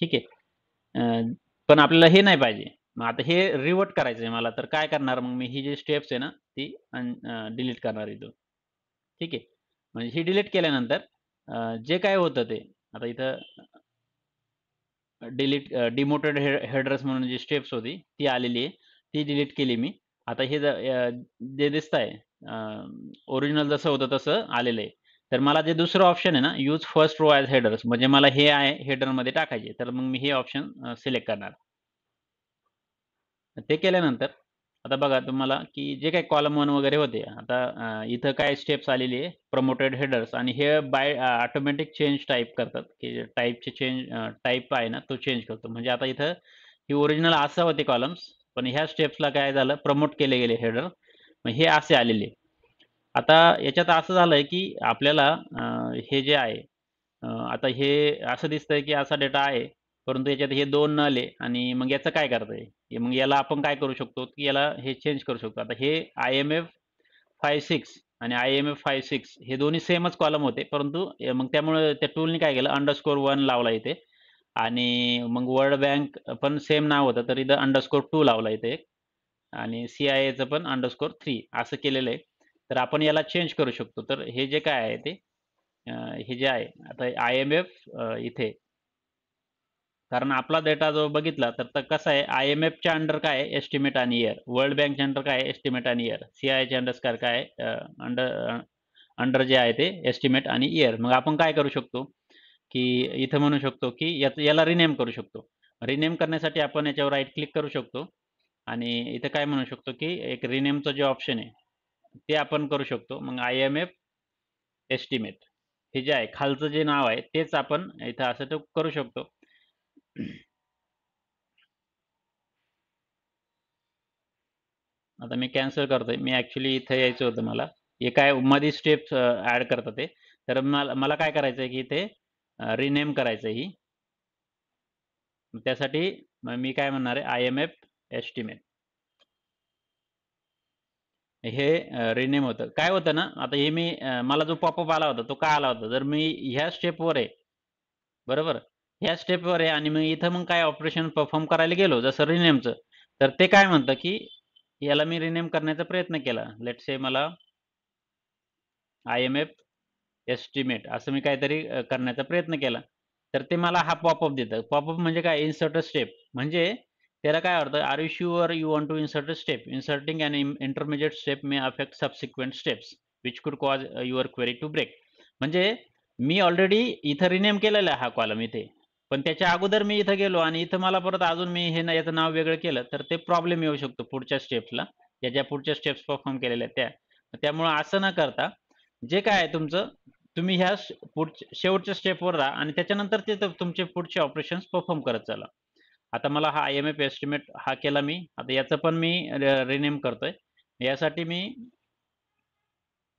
ठीक आहे. पण आपल्याला हे नाही पाहिजे. मग आता हे रिव्हर्ट करायचं आहे मला, तर काय करणार मग मी ही जी स्टेप्स आहे ना, ती डिलीट करणार इथून. ठीक आहे. म्हणजे ही डिलीट केल्यानंतर जे काही होतं ते आता इथं डिमोटेड हेडर्स म्हणून जी स्टेप्स होती, ती आलेली आहे. ती डिलीट केली मी. आता हे जे दिसतंय ओरिजिनल जसं होतं तसं आलेलं आहे. तर मला जे दुसरं ऑप्शन आहे ना, use first row as headers म्हणजे मला हे आहे हेडरमध्ये टाकायचे. तर मग मी हे ऑप्शन सिलेक्ट करणार. ते केल्यानंतर आता बघा तुम्हाला, की जे काही कॉलम 1 वगैरे होते, आता इथं काय स्टेप्स आलेली आहे, प्रमोटेड हेडर्स आणि हे ऑटोमॅटिक चेंज टाइप करतात, की टाइपचे टाइप आहे ना, तो चेंज करतो. म्हणजे आता इथं ही ओरिजिनल असं होते कॉलम्स, पण ह्या स्टेप्सला काय झालं, प्रमोट केले गेले हेडर. मग हे असे आलेले. आता याच्यात असं झालंय, की आपल्याला हे जे आहे आता हे असं दिसतंय, की असा डेटा आहे, परंतु याच्यात हे 2 नल आहे आणि मग याचं काय करता येईल? मग याला आपण काय करू शकतो, की याला हे चेंज करू शकतो. आता हे IMF 56 आणि IMF 56 हे दोन्ही सेमच कॉलम होते, परंतु मग त्यामुळे त्या टूलनी काय केलं अंडरस्कोर 1 लावला इथे आणि मग वर्ल्ड बँक पण सेम नाव होतं, तर इथं अंडरस्कोर 2 लावला इथे एक आणि CIAचं पण अंडरस्कोर 3 असं केलेलं आहे. तर आपण याला चेंज करू शकतो. तर हे जे काय आहे ते हे जे आहे आता IMF इथे कारण आपला डेटा जो बघितला तर कसं आहे, IMFच्या अंडर काय आहे, एस्टिमेट आणि इयर. वर्ल्ड बँकच्या अंडर काय आहे, एस्टिमेट आणि इयर. CIIच्या अंडर काय आहे, अंडर अंडर जे आहे ते एस्टिमेट आणि इयर. मग आपण काय करू शकतो, की इथं म्हणू शकतो, की याला रिनेम करू शकतो. रिनेम करण्यासाठी आपण याच्यावर राईट क्लिक करू शकतो आणि इथं काय म्हणू शकतो, की एक रिनेमचं जे ऑप्शन आहे, ते आपण करू शकतो. मग IMF एस्टिमेट हे जे आहे, खालचं जे नाव आहे, तेच आपण इथं असं ते करू शकतो. आता मी कॅन्सल करतोय. मी ॲक्चुअली इथे यायचं होतं मला. हे काय मध्ये स्टेप्स ॲड करतात ते. तर मला मला काय करायचं आहे, की इथे रिनेम करायचं आहे ही. त्यासाठी मी काय म्हणणार आहे, IMF एस्टिमेट. हे रिनेम होतं. काय होतं ना, आता हे मी मला जो पॉपअप आला होता, तो का आला होता? जर मी ह्या स्टेपवर आहे, बरोबर? ह्या स्टेपवर आहे आणि मग इथं मग काय ऑपरेशन परफॉर्म करायला गेलो, जसं रिनेमचं, तर ते काय म्हणतं, की याला मी रिनेम करण्याचा प्रयत्न केला. लेट्स से मला IMF एस्टिमेट असं मी काहीतरी करण्याचा प्रयत्न केला. तर ते मला हा पॉपअप देतं. पॉपअप म्हणजे काय, इन्सर्ट अ स्टेप. म्हणजे त्याला काय अर्थ, are you sure you want to insert a step? Inserting an intermediate step may affect subsequent steps which could cause your query to break. म्हणजे मी ऑलरेडी इथं रिनेम केलेला आहे हा कॉलम इथे. पण त्याच्या अगोदर मी इथं गेलो आणि इथं मला परत अजून मी हे याचं नाव वेगळं केलं, तर ते प्रॉब्लेम येऊ शकतो पुढच्या स्टेप्सला. ज्या पुढच्या स्टेप्स परफॉर्म केलेल्या आहेत त्या. त्यामुळं असं न करता जे काय आहे तुमचं, तुम्ही ह्या शेवटच्या स्टेपवर राहा आणि त्याच्यानंतर ते तुमचे पुढचे ऑपरेशन्स परफॉर्म करत चला. आता मला हा IMF एस्टिमेट हा केला मी. आता याचं पण मी रिनेम करतोय. यासाठी मी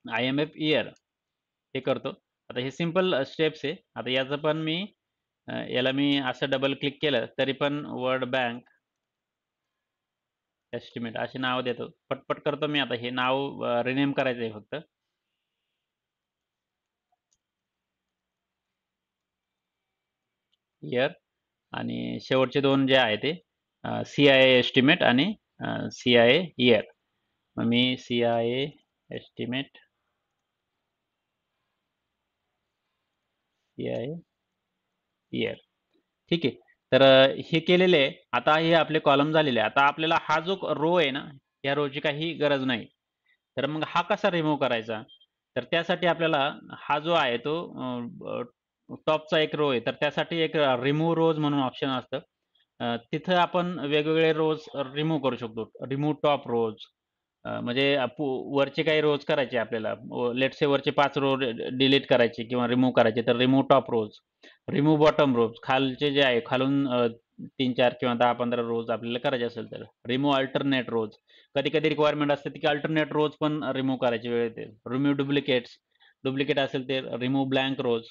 IMF इयर हे करतो. आता हे सिंपल स्टेप्स आहे. आता याचं पण मी याला मी असं डबल क्लिक केलं तरी पण वर्ल्ड बँक एस्टिमेट अशी नाव देतो. पटपट करतो मी. आता हे नाव रिनेम करायचं आहे फक्त. इयर आणि शेवटचे दोन जे आहे ते CIA एस्टिमेट आणि CIA इयर. मग मी CIA एस्टिमेट, CIA इयर. ठीक आहे. तर हे केलेले आहे. आता हे आपले कॉलम झालेले आहे. आता आपल्याला हा जो रो आहे ना, या रोची काही गरज नाही. तर मग हा कसा रिमूव्ह करायचा? तर त्यासाठी आपल्याला हा जो आहे तो टॉपचा एक रो आहे. तर त्यासाठी एक रिमूव्ह रोज म्हणून ऑप्शन असतं. तिथं आपण वेगवेगळे रोज रिमूव्ह करू शकतो. रिमूव्ह टॉप रोज, म्हणजे वरचे काही रोज करायचे आपल्याला. लेट्स से वरचे 5 रो डिलीट करायचे किंवा रिमूव्ह करायचे, तर रिमूव्ह टॉप रोज, रिमूव्ह बॉटम रोज, खालचे जे आहे खालून 3-4 किंवा 10-15 रोज आपल्याला करायचे असेल तर. रिमूव्ह अल्टरनेट रोज. कधी-कधी रिक्वायरमेंट असते की अल्टरनेट रोज पण रिमूव्ह करायची वेळ येते. Remove duplicates. डुप्लिकेट असेल ते रिमूव्ह ब्लँक रोज.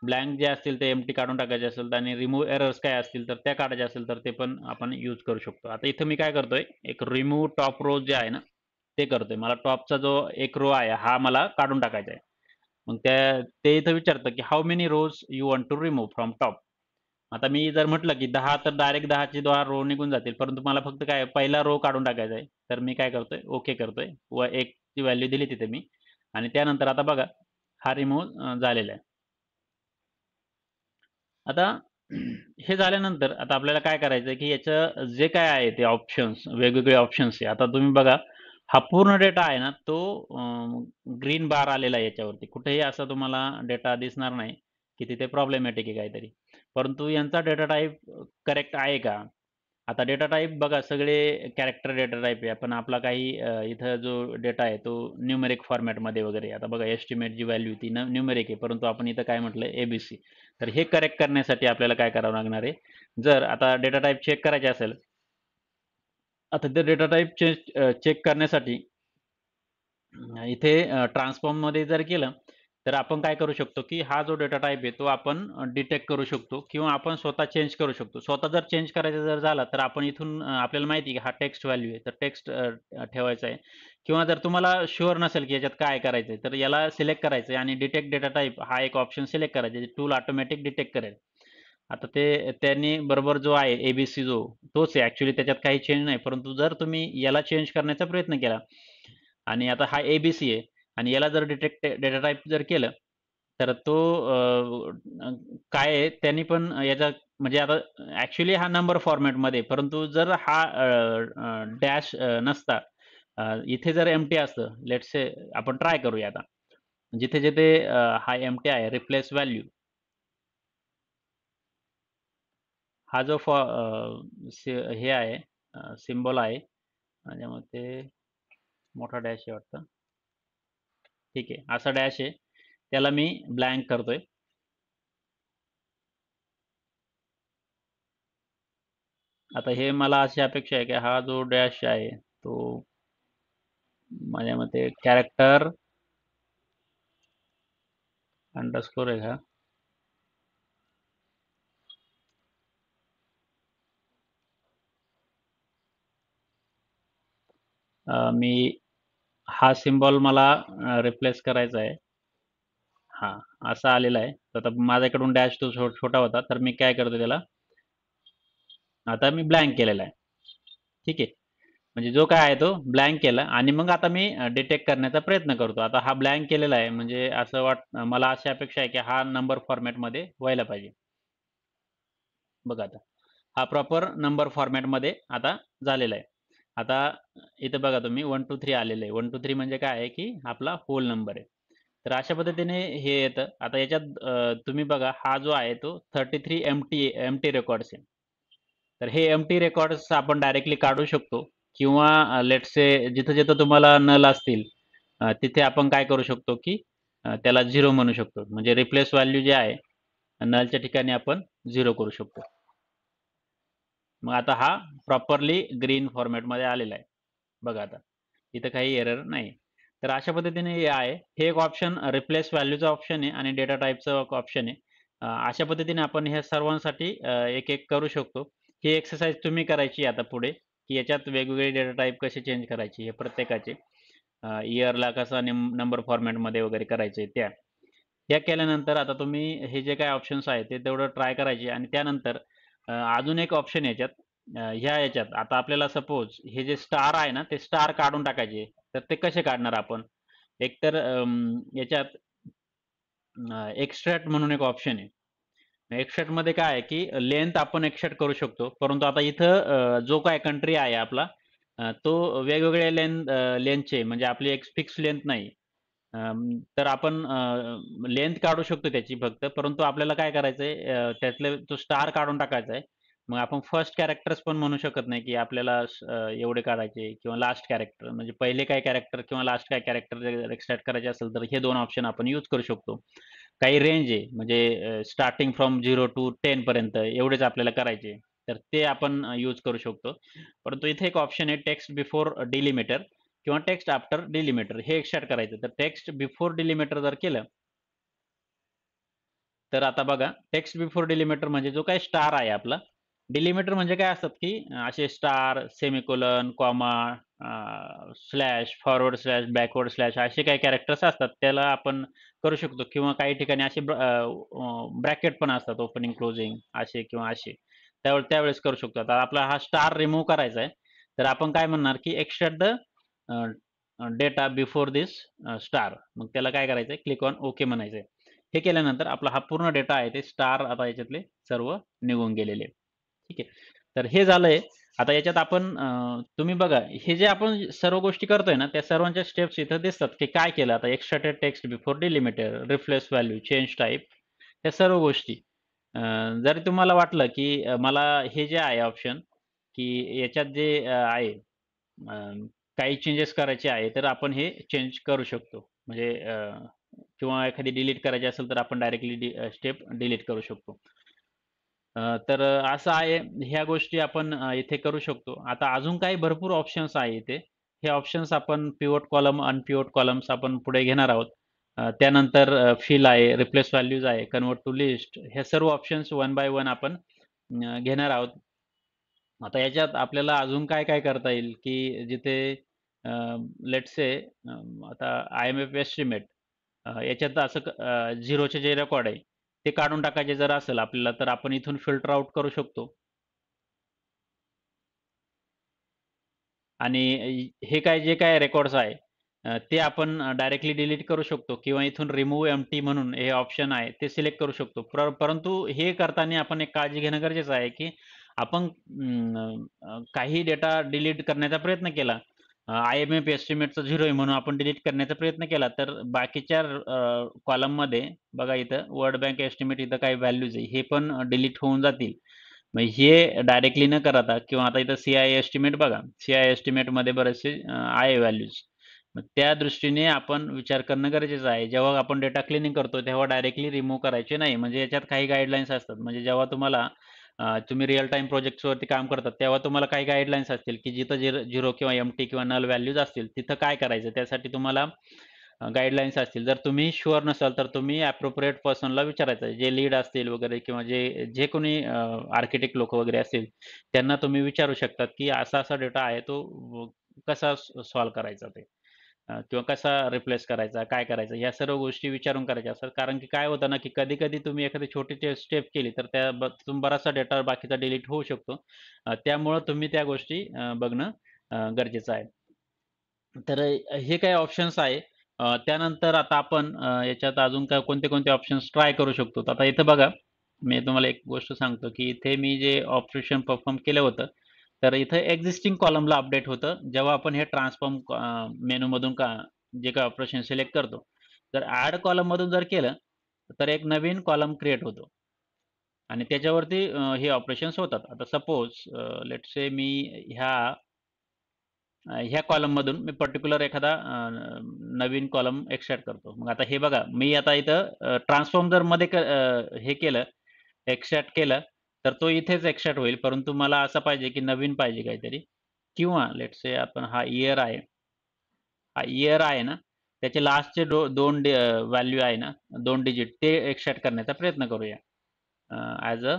ब्लँक जे असतील ते एम्प्टी काढून टाकायचे असेल आणि रिमूव्ह एरर्स काय असतील तर त्या काढायच्या असेल तर ते पण आपण यूज करू शकतो. आता इथं मी काय करतोय, एक रिमूव्ह टॉप रोज जे आहे ना, ते करतोय. मला टॉपचा जो एक रो आहे हा मला काढून टाकायचा आहे. मग ते इथं विचारतं की how many rows you want to remove from top. आता मी जर म्हटलं की 10 तर डायरेक्ट 10ची 10 रो निघून जातील. परंतु मला फक्त काय पहिला रो काढून टाकायचा आहे. तर मी काय करतोय, ओके करतोय व 1 ची व्हॅल्यू दिली तिथे मी आणि त्यानंतर आता बघा हा रिमूव्ह झालेला आहे. आता हे झाल्यानंतर आता आपल्याला काय करायचं आहे, की याचं जे काय आहे ते ऑप्शन्स, वेगवेगळे ऑप्शन्स आहे. आता तुम्ही बघा, हा पूर्ण डेटा आहे ना, तो ग्रीन बार आलेला आहे याच्यावरती. कुठेही असा तुम्हाला डेटा दिसणार नाही, की तिथे प्रॉब्लेमॅटिक आहे काहीतरी. परंतु यांचा डेटा टाइप करेक्ट आहे का? आता डेटा टाइप बघा सगळे कॅरेक्टर डेटा टाइप आहे. पण आपला काही इथं जो डेटा आहे तो न्यूमेरिक फॉर्मॅटमध्ये वगैरे आहे. आता बघा एस्टिमेट जी व्हॅल्यू ती न्यूमेरिक आहे. परंतु आपण इथं काय म्हटलंय ABC. तर हे करेक्ट करण्यासाठी आपल्याला काय करावं लागणार आहे? जर आता डेटा टाइप चेक करायचे असेल, आता ते डेटा टाइप चेक करण्यासाठी इथे ट्रान्सफॉर्ममध्ये जर केलं, तर आपण काय करू शकतो, की हा जो डेटा टाइप आहे तो आपण डिटेक्ट करू शकतो किंवा आपण स्वतः चेंज करू शकतो. स्वतः जर चेंज करायचा जर झाला, तर आपण इथून आपल्याला माहिती आहे, की हा टेक्स्ट व्हॅल्यू आहे, तर टेक्स्ट ठेवायचा आहे किंवा जर तुम्हाला शुअर नसेल, की याच्यात काय करायचंय, तर याला सिलेक्ट करायचं आहे आणि डिटेक्ट डेटा टाइप हा एक ऑप्शन सिलेक्ट करायचा आहे. टूल ऑटोमॅटिक डिटेक्ट करेल. आता त्यांनी बरोबर जो आहे ABC जो, तोच आहे ॲक्चुअली त्याच्यात काही चेंज नाही. परंतु जर तुम्ही याला चेंज करण्याचा प्रयत्न केला आणि आता हा ABC आहे आणि याला जर डिटेक्ट डेटा टाइप जर केलं, तर तो काय आहे त्यांनी पण याचा म्हणजे आता ॲक्चुअली हा नंबर फॉर्मॅटमध्ये परंतु जर हा डॅश नसता इथे जर एम्प्टी असतं लेट्स से आपण ट्राय करूया आता. जिथे-जिथे हा एम्प्टी आहे रिप्लेस व्हॅल्यू हा जो हे आहे सिम्बॉल आहे त्याच्यामध्ये मोठा डॅश आहे वाटतं. ठीक आहे. असा डॅश आहे. त्याला मी ब्लँक करतोय. आता हे मला अशी अपेक्षा आहे की हा जो डॅश आहे तो माझ्या मते कॅरेक्टर अंडरस्कोर आहे हा. मी हा सिम्बॉल मला रिप्लेस करायचा आहे. हां, असा आलेला आहे. तर आता माझ्याकडून डॅश तो छोटा होता. तर मी काय करतो त्याला आता मी ब्लँक केलेला आहे. ठीक आहे. म्हणजे जो काय आहे तो ब्लँक केला आणि मग आता मी डिटेक्ट करण्याचा प्रयत्न करतो. आता हा ब्लँक केलेला आहे म्हणजे असं मला अशी अपेक्षा आहे की हा नंबर फॉर्मॅटमध्ये व्हायला पाहिजे. बघा आता. हा प्रॉपर नंबर फॉर्मॅटमध्ये आता झालेला आहे. आता इथं बघा तुम्ही 1, 2, 3 आलेलं आहे. 1, 2, 3 म्हणजे काय आहे की आपला होल नंबर आहे. तर अशा पद्धतीने हे येतं. आता याच्यात तुम्ही बघा हा जो आहे तो 33 एम्प्टी रेकॉर्ड्स आहे. तर हे एम्प्टी रेकॉर्ड्स आपण डायरेक्टली काढू शकतो किंवा लेट्स से जिथं-जिथं तुम्हाला नल असतील तिथे आपण काय करू शकतो की त्याला 0 म्हणू शकतो. म्हणजे रिप्लेस व्हॅल्यू जे आहे नलच्या ठिकाणी आपण 0 करू शकतो. मग आता हा प्रॉपरली ग्रीन फॉर्मॅटमध्ये आलेला आहे. बघा आता. इथं काही एरर नाही. तर अशा पद्धतीने हे आहे. हे एक ऑप्शन रिप्लेस व्हॅल्यूचं ऑप्शन आहे आणि डेटा टाइपचं एक ऑप्शन आहे. अशा पद्धतीने आपण ह्या सर्वांसाठी एक-एक करू शकतो. ही एक्सरसाइज तुम्ही करायची आता पुढे, की याच्यात वेगवेगळे डेटा टाइप कसे चेंज करायचे हे प्रत्येकाचे. इयरला कसा नंबर फॉर्मॅटमध्ये वगैरे करायचे त्या. त्या केल्यानंतर आता तुम्ही हे जे काही ऑप्शन्स आहेत ते तेवढं ट्राय करायचे आणि त्यानंतर अजून एक ऑप्शन याच्यात ह्या याच्यात आता आपल्याला सपोज हे जे स्टार आहे ना, ते स्टार काढून टाकायचे. तर ते कसे काढणार आपण? एकतर याच्यात एक्स्ट्रॅक्ट म्हणून एक ऑप्शन आहे. एक्स्ट्रॅक्टमध्ये काय आहे, की लेंथ आपण एक्स्ट्रॅक्ट करू शकतो. परंतु आता इथं जो काही कंट्री आहे आपला तो वेगवेगळ्या लेंथचे म्हणजे आपली एक फिक्स लेंथ नाही. तर आपण लेंथ काढू शकतो त्याची फक्त. परंतु आपल्याला काय करायचंय त्यातले तो स्टार काढून टाकायचा आहे. मग आपण फर्स्ट कॅरेक्टर्स पण म्हणू शकत नाही, की आपल्याला एवढे काढायचे किंवा लास्ट कॅरेक्टर म्हणजे पहिले काय कॅरेक्टर किंवा लास्ट काय कॅरेक्टर जर एक्स्ट्रॅक्ट करायचे असेल, तर हे 2 ऑप्शन आपण यूज करू शकतो. काही रेंज आहे म्हणजे स्टार्टिंग फ्रॉम 0 टू 10 पर्यंत एवढेच आपल्याला करायचे. तर ते आपण यूज करू शकतो. परंतु इथे एक ऑप्शन आहे टेक्स्ट बिफोर डिलिमीटर किंवा टेक्स्ट आफ्टर डिलिमीटर हे एक्स्ट्रॅक्ट करायचं. तर टेक्स्ट बिफोर डिलिमीटर जर केलं, तर आता बघा टेक्स्ट बिफोर डिलिमीटर म्हणजे जो काही स्टार आहे आपला, डिलिमीटर म्हणजे काय असतात, की असे star, semicolon, comma, slash, forward slash, backward slash असे काही कॅरेक्टर्स असतात. त्याला आपण करू शकतो किंवा काही ठिकाणी असे ब्रॅकेट पण असतात ओपनिंग, क्लोजिंग असे किंवा असे. त्यावेळेस करू शकतो. आता आपला हा स्टार रिमूव्ह करायचा आहे. तर आपण काय म्हणणार, की extract the data before this star. मग त्याला काय करायचंय, क्लिक ऑन ओके म्हणायचंय. हे केल्यानंतर आपला हा पूर्ण डेटा आहे ते स्टार आता याच्यातले सर्व निघून गेलेले. ठीक आहे. तर हे झालंय. आता याच्यात आपण तुम्ही बघा हे जे आपण सर्व गोष्टी करतोय ना, त्या सर्वांच्या स्टेप्स इथं दिसतात, की काय केलं आता extracted text before delimiter, replace value, change type या सर्व गोष्टी. अ, जरी तुम्हाला वाटलं, की मला हे जे आहे ऑप्शन, की याच्यात जे आहे अ, काही चेंजेस करायचे आहे, तर आपण हे चेंज करू शकतो. म्हणजे किंवा एखादी डिलीट करायची असेल, तर आपण डायरेक्टली स्टेप डिलीट करू शकतो. तर असं आहे, ह्या गोष्टी आपण इथे करू शकतो. आता अजून काही भरपूर ऑप्शन्स आहे इथे. हे ऑप्शन्स आपण पिव्होट कॉलम, अनपिव्होट कॉलम्स आपण पुढे घेणार आहोत. त्यानंतर फिल आहे, रिप्लेस व्हॅल्यूज आहे, कन्व्हर्ट टू लिस्ट हे सर्व ऑप्शन्स वन बाय वन आपण घेणार आहोत. आता याच्यात आपल्याला अजून काय-काय करता येईल, की जिथे लेट्स से आता आय-एम-एफ एस्टिमेट याच्यात असं 0चे जे रेकॉर्ड आहे, ते काढून टाकायचे जर असेल आपल्याला, तर आपण इथून फिल्टर आउट करू शकतो. आणि हे काय जे काही रेकॉर्ड्स आहे, ते आपण डायरेक्टली डिलीट करू शकतो किंवा इथून रिमूव्ह एम्प्टी म्हणून हे ऑप्शन आहे ते सिलेक्ट करू शकतो. परंतु हे करताना आपण एक काळजी घेणं गरजेचं आहे, की आपण काही डेटा डिलीट करण्याचा प्रयत्न केला. IMF एस्टिमेटचा 0 आहे म्हणून आपण डिलीट करण्याचा प्रयत्न केला, तर बाकीच्या कॉलममध्ये बघा इथं वर्ल्ड बँक एस्टिमेट इथं काही व्हॅल्यूज आहे, हे पण डिलीट होऊन जातील. मग हे डायरेक्टली न करता किंवा आता इथं CI एस्टिमेट बघा, CI एस्टिमेटमध्ये बरेचसे आहे व्हॅल्यूज. मग त्या दृष्टीने आपण विचार करणं गरजेचं आहे. जेव्हा आपण डेटा क्लिनिंग करतो, तेव्हा डायरेक्टली रिमूव्ह करायचे नाही. म्हणजे याच्यात काही गाईडलाईन्स असतात. म्हणजे जेव्हा तुम्हाला तुम्ही रिअल टाईम प्रोजेक्ट्सवरती काम करतात, तेव्हा तुम्हाला काही गाईडलाईन्स असतील, की जिथं 0 किंवा एम्प्टी किंवा नल व्हॅल्यूज असतील, तिथं काय करायचं? त्यासाठी तुम्हाला गाईडलाईन्स असतील. जर तुम्ही शुअर नसाल, तर तुम्ही ॲप्रोप्रिएट पर्सनला विचारायचं. जे लीड असतील वगैरे किंवा जे जे कोणी आर्किटेक्ट लोकं वगैरे असतील, त्यांना तुम्ही विचारू शकतात, की असा-असा डेटा आहे, तो कसा सॉल्व्ह करायचा ते? किंवा कसा रिप्लेस करायचा, काय करायचं, ह्या सर्व गोष्टी विचारून करायच्या असतात. कारण की काय होतं ना, की कधी-कधी तुम्ही एखादी छोटी स्टेप केली, तर त्यातून बराचसा डेटा बाकीचा डिलीट होऊ शकतो. त्यामुळं तुम्ही त्या गोष्टी बघणं गरजेचं आहे. तर हे काही ऑप्शन्स आहे. त्यानंतर आता आपण याच्यात अजून काय कोणते-कोणते ऑप्शन्स ट्राय करू शकतो. तर आता इथं बघा, मी तुम्हाला एक गोष्ट सांगतो, की इथे मी जे ऑपरेशन परफॉर्म केलं होतं, तर इथं एक्झिस्टिंग कॉलमला अपडेट होतं. जेव्हा आपण हे ट्रान्सफॉर्म मेनूमधून जे काही ऑपरेशन सिलेक्ट करतो. तर ॲड कॉलममधून जर केलं, तर एक नवीन कॉलम क्रिएट होतो आणि त्याच्यावरती हे ऑपरेशन्स होतात. आता सपोज लेट्स से मी ह्या ह्या कॉलममधून मी पर्टिक्युलर एखादा नवीन कॉलम एक्स्ट्रॅक्ट करतो. मग आता हे बघा, मी आता इथं ट्रान्सफॉर्म जर मध्ये हे केलं, एक्स्ट्रॅक्ट केलं, तर तो इथेच एक्स्ट्रॅक्ट होईल. परंतु मला असं पाहिजे, की नवीन पाहिजे काहीतरी किंवा लेट्स से आपण हा इयर आहे. हा इयर आहे ना, त्याचे लास्टचे 2 व्हॅल्यू आहे ना, 2 डिजिट ते एक्स्ट्रॅक्ट करण्याचा प्रयत्न करूया. As a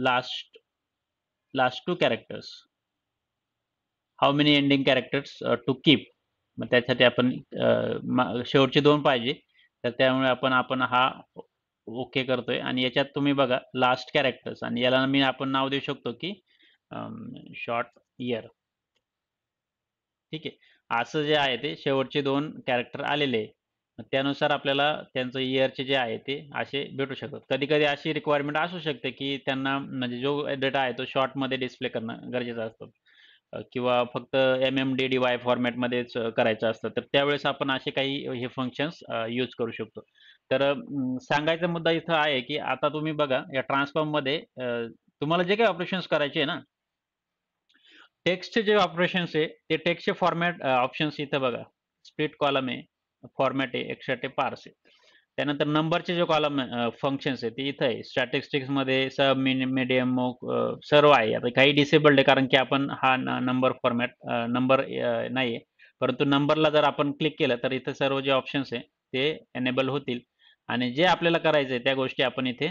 last last 2 characters. How many ending characters to keep. मग त्यासाठी आपण शेवटचे 2 पाहिजे. तर त्यामुळे आपण हा ओके करतोय आणि याच्यात तुम्ही बघा लास्ट कॅरेक्टर्स आणि याला आपण नाव देऊ शकतो, की शॉर्ट इयर. ठीक आहे. असं जे आहे ते शेवटचे 2 कॅरेक्टर आलेले आहे. मग त्यानुसार आपल्याला त्यांचं इयरचे जे आहे ते असे भेटू शकतात. कधी-कधी अशी रिक्वायरमेंट असू शकते, की त्यांना म्हणजे जो डेटा आहे तो शॉर्टमध्ये डिस्प्ले करणं गरजेचं असतं. किंवा फक्त MMDDY फॉर्मॅटमध्येच करायचं असतं. तर त्यावेळेस आपण असे काही हे फंक्शन्स यूज करू शकतो. तर सांगायचा मुद्दा इथं आहे, की आता तुम्ही बघा या ट्रान्सफॉर्ममध्ये तुम्हाला जे काही ऑपरेशन्स करायचे आहे ना, टेक्स्टचे जे ऑपरेशन्स आहे, ते टेक्स्टचे फॉर्मॅट ऑप्शन्स इथं बघा. स्प्लिट कॉलम आहे, फॉर्मॅट आहे, एक्स्ट्रॅक्ट आहे, पार्स आहे. त्यानंतर नंबरचे जे कॉलम फंक्शन्स आहे, ते इथं आहे. स्टॅटिस्टिक्समध्ये सब, मीडियम, सर्व आहे. आता काही डिसेबल्ड आहे कारण की आपण हा नंबर फॉर्मॅट नंबर नाहीये. परंतु नंबरला जर आपण क्लिक केलं, तर इथं सर्व जे ऑप्शन्स आहे, ते एनेबल होतील आणि जे आपल्याला करायचंय त्या गोष्टी आपण इथे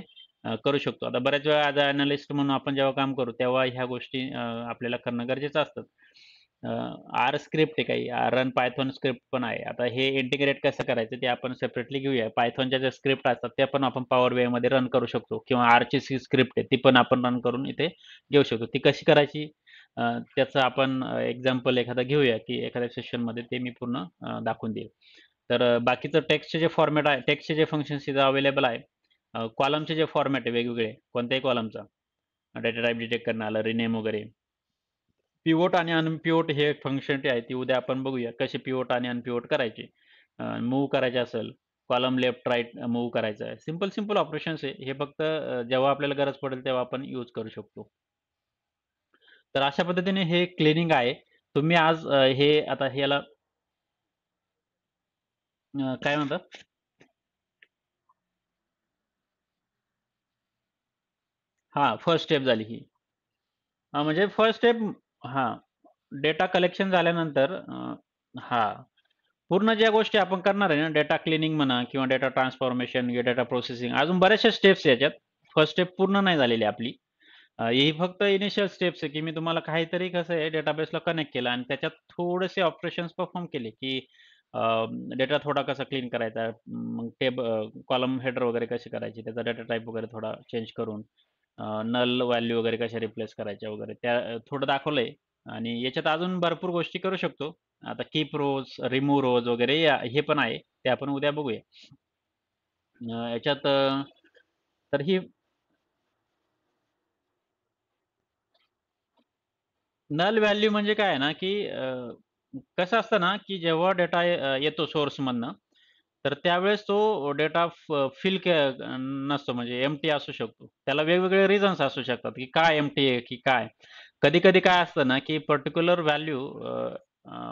करू शकतो. आता बऱ्याच वेळा ॲज अ ॲनालिस्ट म्हणून आपण जेव्हा काम करू, तेव्हा ह्या गोष्टी आपल्याला करणं गरजेचं असतं. आर स्क्रिप्ट आहे काही, रन पायथॉन स्क्रिप्ट पण आहे. आता हे इंटिग्रेट कसं करायचं ते आपण सेपरेटली घेऊया. Pythonच्या ज्या स्क्रिप्ट असतात त्या पण आपण पॉवर BIमध्ये रन करू शकतो किंवा Rची स्क्रिप्ट आहे ती पण आपण रन करून इथे घेऊ शकतो. ती कशी करायची त्याचं आपण एक्झाम्पल एखादा घेऊया, की एखाद्या सेशनमध्ये ते मी पूर्ण दाखवून देईल. तर बाकीचं टेक्स्टचे जे फॉर्मॅट आहे, टेक्स्टचे जे फंक्शन्स इथं अवेलेबल आहे. कॉलमचे जे फॉर्मॅट आहे वेगवेगळे कोणत्याही कॉलमचा डेटा टाइप डिटेक्ट करणं आलं, रिनेम वगैरे. पिव्होट आणि अनपिव्होट हे फंक्शनॅलिटी आहे ती उद्या आपण बघूया कशी पिव्होट आणि अनपिव्होट करायची. मूव्ह करायचे असेल, कॉलम लेफ्ट राइट मूव्ह करायचा आहे. सिंपल ऑपरेशन्स आहे. हे फक्त जेव्हा आपल्याला गरज पडेल तेव्हा आपण यूज करू शकतो. तर अशा पद्धतीने हे क्लीनिंग आहे. तुम्ही आज हे आता ह्याला काय म्हणतात? हां, फर्स्ट स्टेप झाली ही. म्हणजे फर्स्ट स्टेप हां, डेटा कलेक्शन झाल्यानंतर हां. पूर्ण ज्या गोष्टी आपण करणार आहे ना, डेटा क्लिनिंग म्हणा किंवा डेटा ट्रान्सफॉर्मेशन, डेटा प्रोसेसिंग अजून बऱ्याचशा स्टेप्स आहे याच्यात. फर्स्ट स्टेप पूर्ण नाही झालेली आपली. ही फक्त इनिशियल स्टेप्स आहे, की मी तुम्हाला काहीतरी कसं आहे डेटाबेसला कनेक्ट केलं आणि त्याच्यात थोडेसे ऑपरेशन्स परफॉर्म केले, की डेटा थोडा कसा क्लीन करायचा, मग कॉलम हेडर वगैरे कशी करायची, त्याचा डेटा टाइप वगैरे थोडा चेंज करून नल व्हॅल्यू वगैरे कशा रिप्लेस करायच्या वगैरे त्या थोडं दाखवलंय आणि याच्यात अजून भरपूर गोष्टी करू शकतो. आता कीप रोज, रिमूव्ह रोज वगैरे हे पण आहे. ते आपण उद्या बघूया. याच्यात तर ही नल व्हॅल्यू म्हणजे काय आहे ना, की कसं असतं ना, की जेव्हा डेटा येतो सोर्समधनं, तर त्यावेळेस तो डेटा फिल नसतो म्हणजे एम्प्टी असू शकतो. त्याला वेगवेगळे रिझन्स असू शकतात, की का एम्प्टी आहे, की काय? कधी-कधी काय असतं ना, की पर्टिक्युलर व्हॅल्यू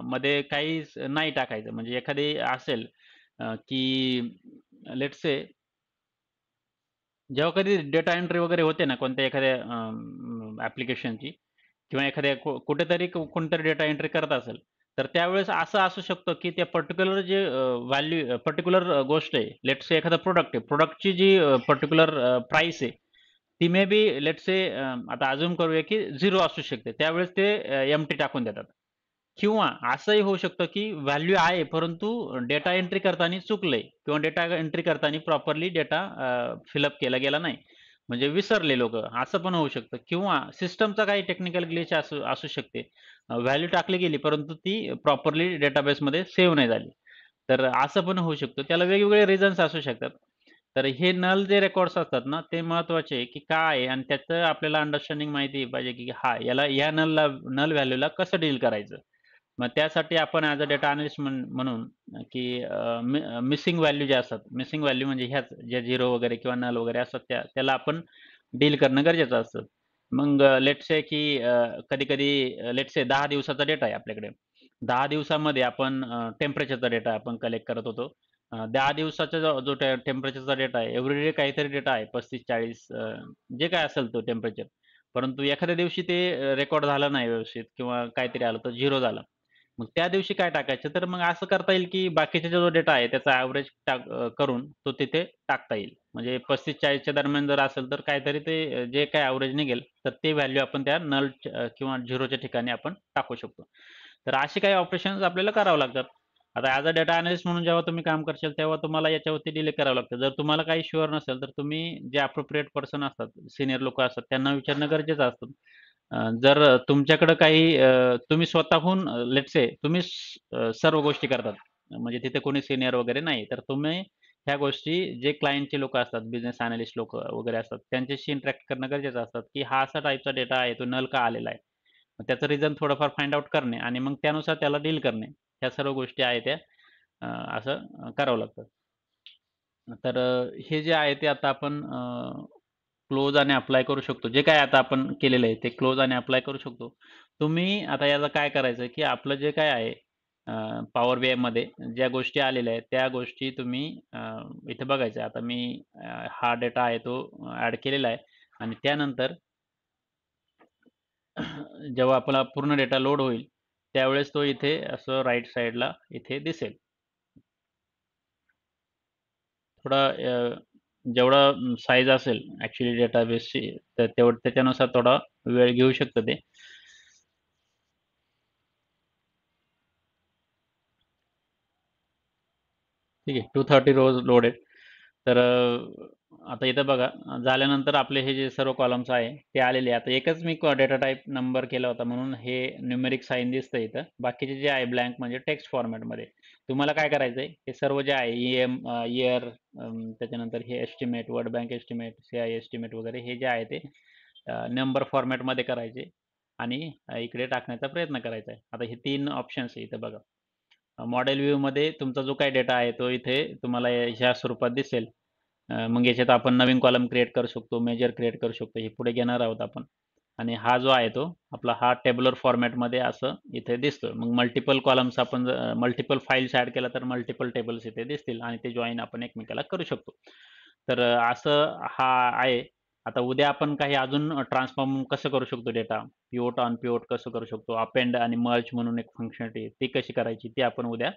मध्ये काहीच नाही टाकायचं. म्हणजे एखादी असेल की लेट्स से जेव्हा कधी डेटा एंट्री वगैरे होते ना कोणत्या एखाद्या ॲप्लिकेशनची किंवा एखाद्या कुठेतरी कोणीतरी डेटा एंट्री करत असेल, तर त्यावेळेस असं असू शकतं, की त्या पर्टिक्युलर जे व्हॅल्यू पर्टिक्युलर गोष्ट आहे. लेट्स से एखादा प्रॉडक्ट आहे. प्रॉडक्टची जी पर्टिक्युलर प्राईस आहे, ती मे बी लेट्स से आता अझ्युम करूया, की 0 असू शकते. त्यावेळेस ते एम्प्टी टाकून देतात. किंवा असंही होऊ शकतं, की व्हॅल्यू आहे, परंतु डेटा एंट्री करताना चुकलंय किंवा डेटा एंट्री करताना प्रॉपरली डेटा फिलअप केला गेला नाही. म्हणजे विसरले लोकं, असं पण होऊ शकतं किंवा सिस्टमचा काही टेक्निकल ग्लिच असू असू शकते. व्हॅल्यू टाकली गेली, परंतु ती प्रॉपरली डेटाबेसमध्ये सेव्ह नाही झाली. तर असं पण होऊ शकतं. त्याला वेगवेगळे रिझन्स असू शकतात. तर हे नल जे रेकॉर्ड्स असतात ना, ते महत्त्वाचे आहे, की काय आहे आणि त्याचं आपल्याला अंडरस्टँडिंग माहिती पाहिजे, की हां, याला या नल व्हॅल्यूला कसं डील करायचं. मग त्यासाठी आपण ॲज अ डेटा अॅनालिस्ट म्हणून की मिसिंग व्हॅल्यू ज्या असतात, मिसिंग व्हॅल्यू म्हणजे ह्याच ज्या 0 वगैरे किंवा नल वगैरे असतात त्याला आपण डील करणं गरजेचं असतं. मग लेट्स से की कधी-कधी लेट्स से 10 दिवसाचा डेटा आहे आपल्याकडे. 10 दिवसामध्ये आपण टेम्परेचरचा डेटा आपण कलेक्ट करत होतो. 10 दिवसाचा जो टेम्परेचरचा डेटा आहे, एव्हरीडे काहीतरी डेटा आहे 35-40 जे काय असेल तो टेम्परेचर. परंतु एखाद्या दिवशी ते रेकॉर्ड झालं नाही व्यवस्थित किंवा काहीतरी आलं तर 0 झालं. मग त्या दिवशी काय टाकायचं? तर मग असं करता येईल, की बाकीचा जो डेटा आहे त्याचा एव्हरेज करून तो तिथे टाकता येईल. म्हणजे 35-40 च्या दरम्यान जर असेल तर काहीतरी ते जे काही एव्हरेज निघेल, तर ते व्हॅल्यू आपण त्या नल किंवा 0च्या ठिकाणी आपण टाकू शकतो. तर असे काही ऑपरेशन्स आपल्याला करावं लागतात. आता ॲज अ डेटा अॅनालिस्ट म्हणून जेव्हा तुम्ही काम करशाल, तेव्हा तुम्हाला याच्यावरती डिले करावं लागतं. जर तुम्हाला काही शुअर नसेल, तर तुम्ही जे अप्रोप्रिएट पर्सन असतात, सीनियर लोकं असतात, त्यांना विचारणं गरजेचं असतं. जर तुमच्याकडं काही तुम्ही स्वतःहून लेट्स से तुम्ही सर्व गोष्टी करतात. म्हणजे तिथे कोणी सीनियर वगैरे नाही. तर तुम्ही ह्या गोष्टी जे क्लायंटचे लोकं असतात, बिझनेस अॅनालिस्ट लोकं वगैरे असतात, त्यांच्याशी इंटरॅक्ट करणं गरजेचं असतं, की हा असा टाइपचा डेटा आहे, तो नल का आलेला आहे. मग त्याचं रिझन थोडंफार फाइंड आउट करणे आणि मग त्यानुसार त्याला डील करणे. ह्या सर्व गोष्टी आहेत त्या असं करावं लागतं. तर हे जे आहे ते आता आपण क्लोज आणि अप्लाय करू शकतो. जे काही आता आपण केलेलं आहे ते क्लोज आणि अप्लाय करू शकतो. तुम्ही आता याला काय करायचं की आपलं जे काय आहे पॉवर बीआयमध्ये ज्या गोष्टी आलेल्या आहेत त्या गोष्टी तुम्ही इथे बघायच्या. आता मी हा डेटा आहे तो ॲड केलेला आहे आणि त्यानंतर जेव्हा आपला पूर्ण डेटा लोड होईल, त्यावेळेस तो इथे असं राइट साइडला इथे दिसेल. थोडा जेवढा साईज असेल ॲक्चुअली डेटाबेसची तर त्याच्यानुसार थोडा वेळ घेऊ शकतं ते. ठीक आहे. 230 रोज लोडेड. तर आता इथं बघा झाल्यानंतर आपले हे जे सर्व कॉलम्स आहे ते आलेले आहे. आता एकच मी डेटा टाइप नंबर केला होता म्हणून हे न्यूमेरिक साइन दिसतं इथं. बाकीचे जे आहे ब्लँक म्हणजे टेक्स्ट फॉर्मॅटमध्ये. तुम्हाला काय करायचं आहे, हे सर्व जे आहे इयर त्याच्यानंतर हे estimate, world bank estimate, CI estimate वगैरे हे जे आहे ते नंबर फॉर्मॅटमध्ये करायचे आणि इकडे टाकण्याचा प्रयत्न करायचा आहे. आता हे 3 ऑप्शन्स आहे इथं बघा. मॉडेल व्ह्यूमध्ये तुमचा जो काही डेटा आहे तो इथे तुम्हाला ह्या स्वरूपात दिसेल. मग याच्यात आपण नवीन कॉलम क्रिएट करू शकतो, मेजर क्रिएट करू शकतो. हे पुढे घेणार आहोत आपण. आणि हा जो आहे तो आपला हा टेबलर फॉर्मॅटमध्ये असं इथे दिसतो. मग मल्टिपल कॉलम्स आपण मल्टिपल फाइल्स ॲड केल्या तर मल्टिपल टेबल्स इथे दिसतील आणि ते जॉइन आपण एकमेकाला करू शकतो. तर असं हा आहे. आता उद्या आपण काही अजून ट्रान्सफॉर्म कसं करू शकतो डेटा, पिव्होट, अनपिव्होट कसं करू शकतो, अपेंड आणि मर्ज म्हणून एक फंक्शनालिटी आहे, ती कशी करायची ती आपण उद्या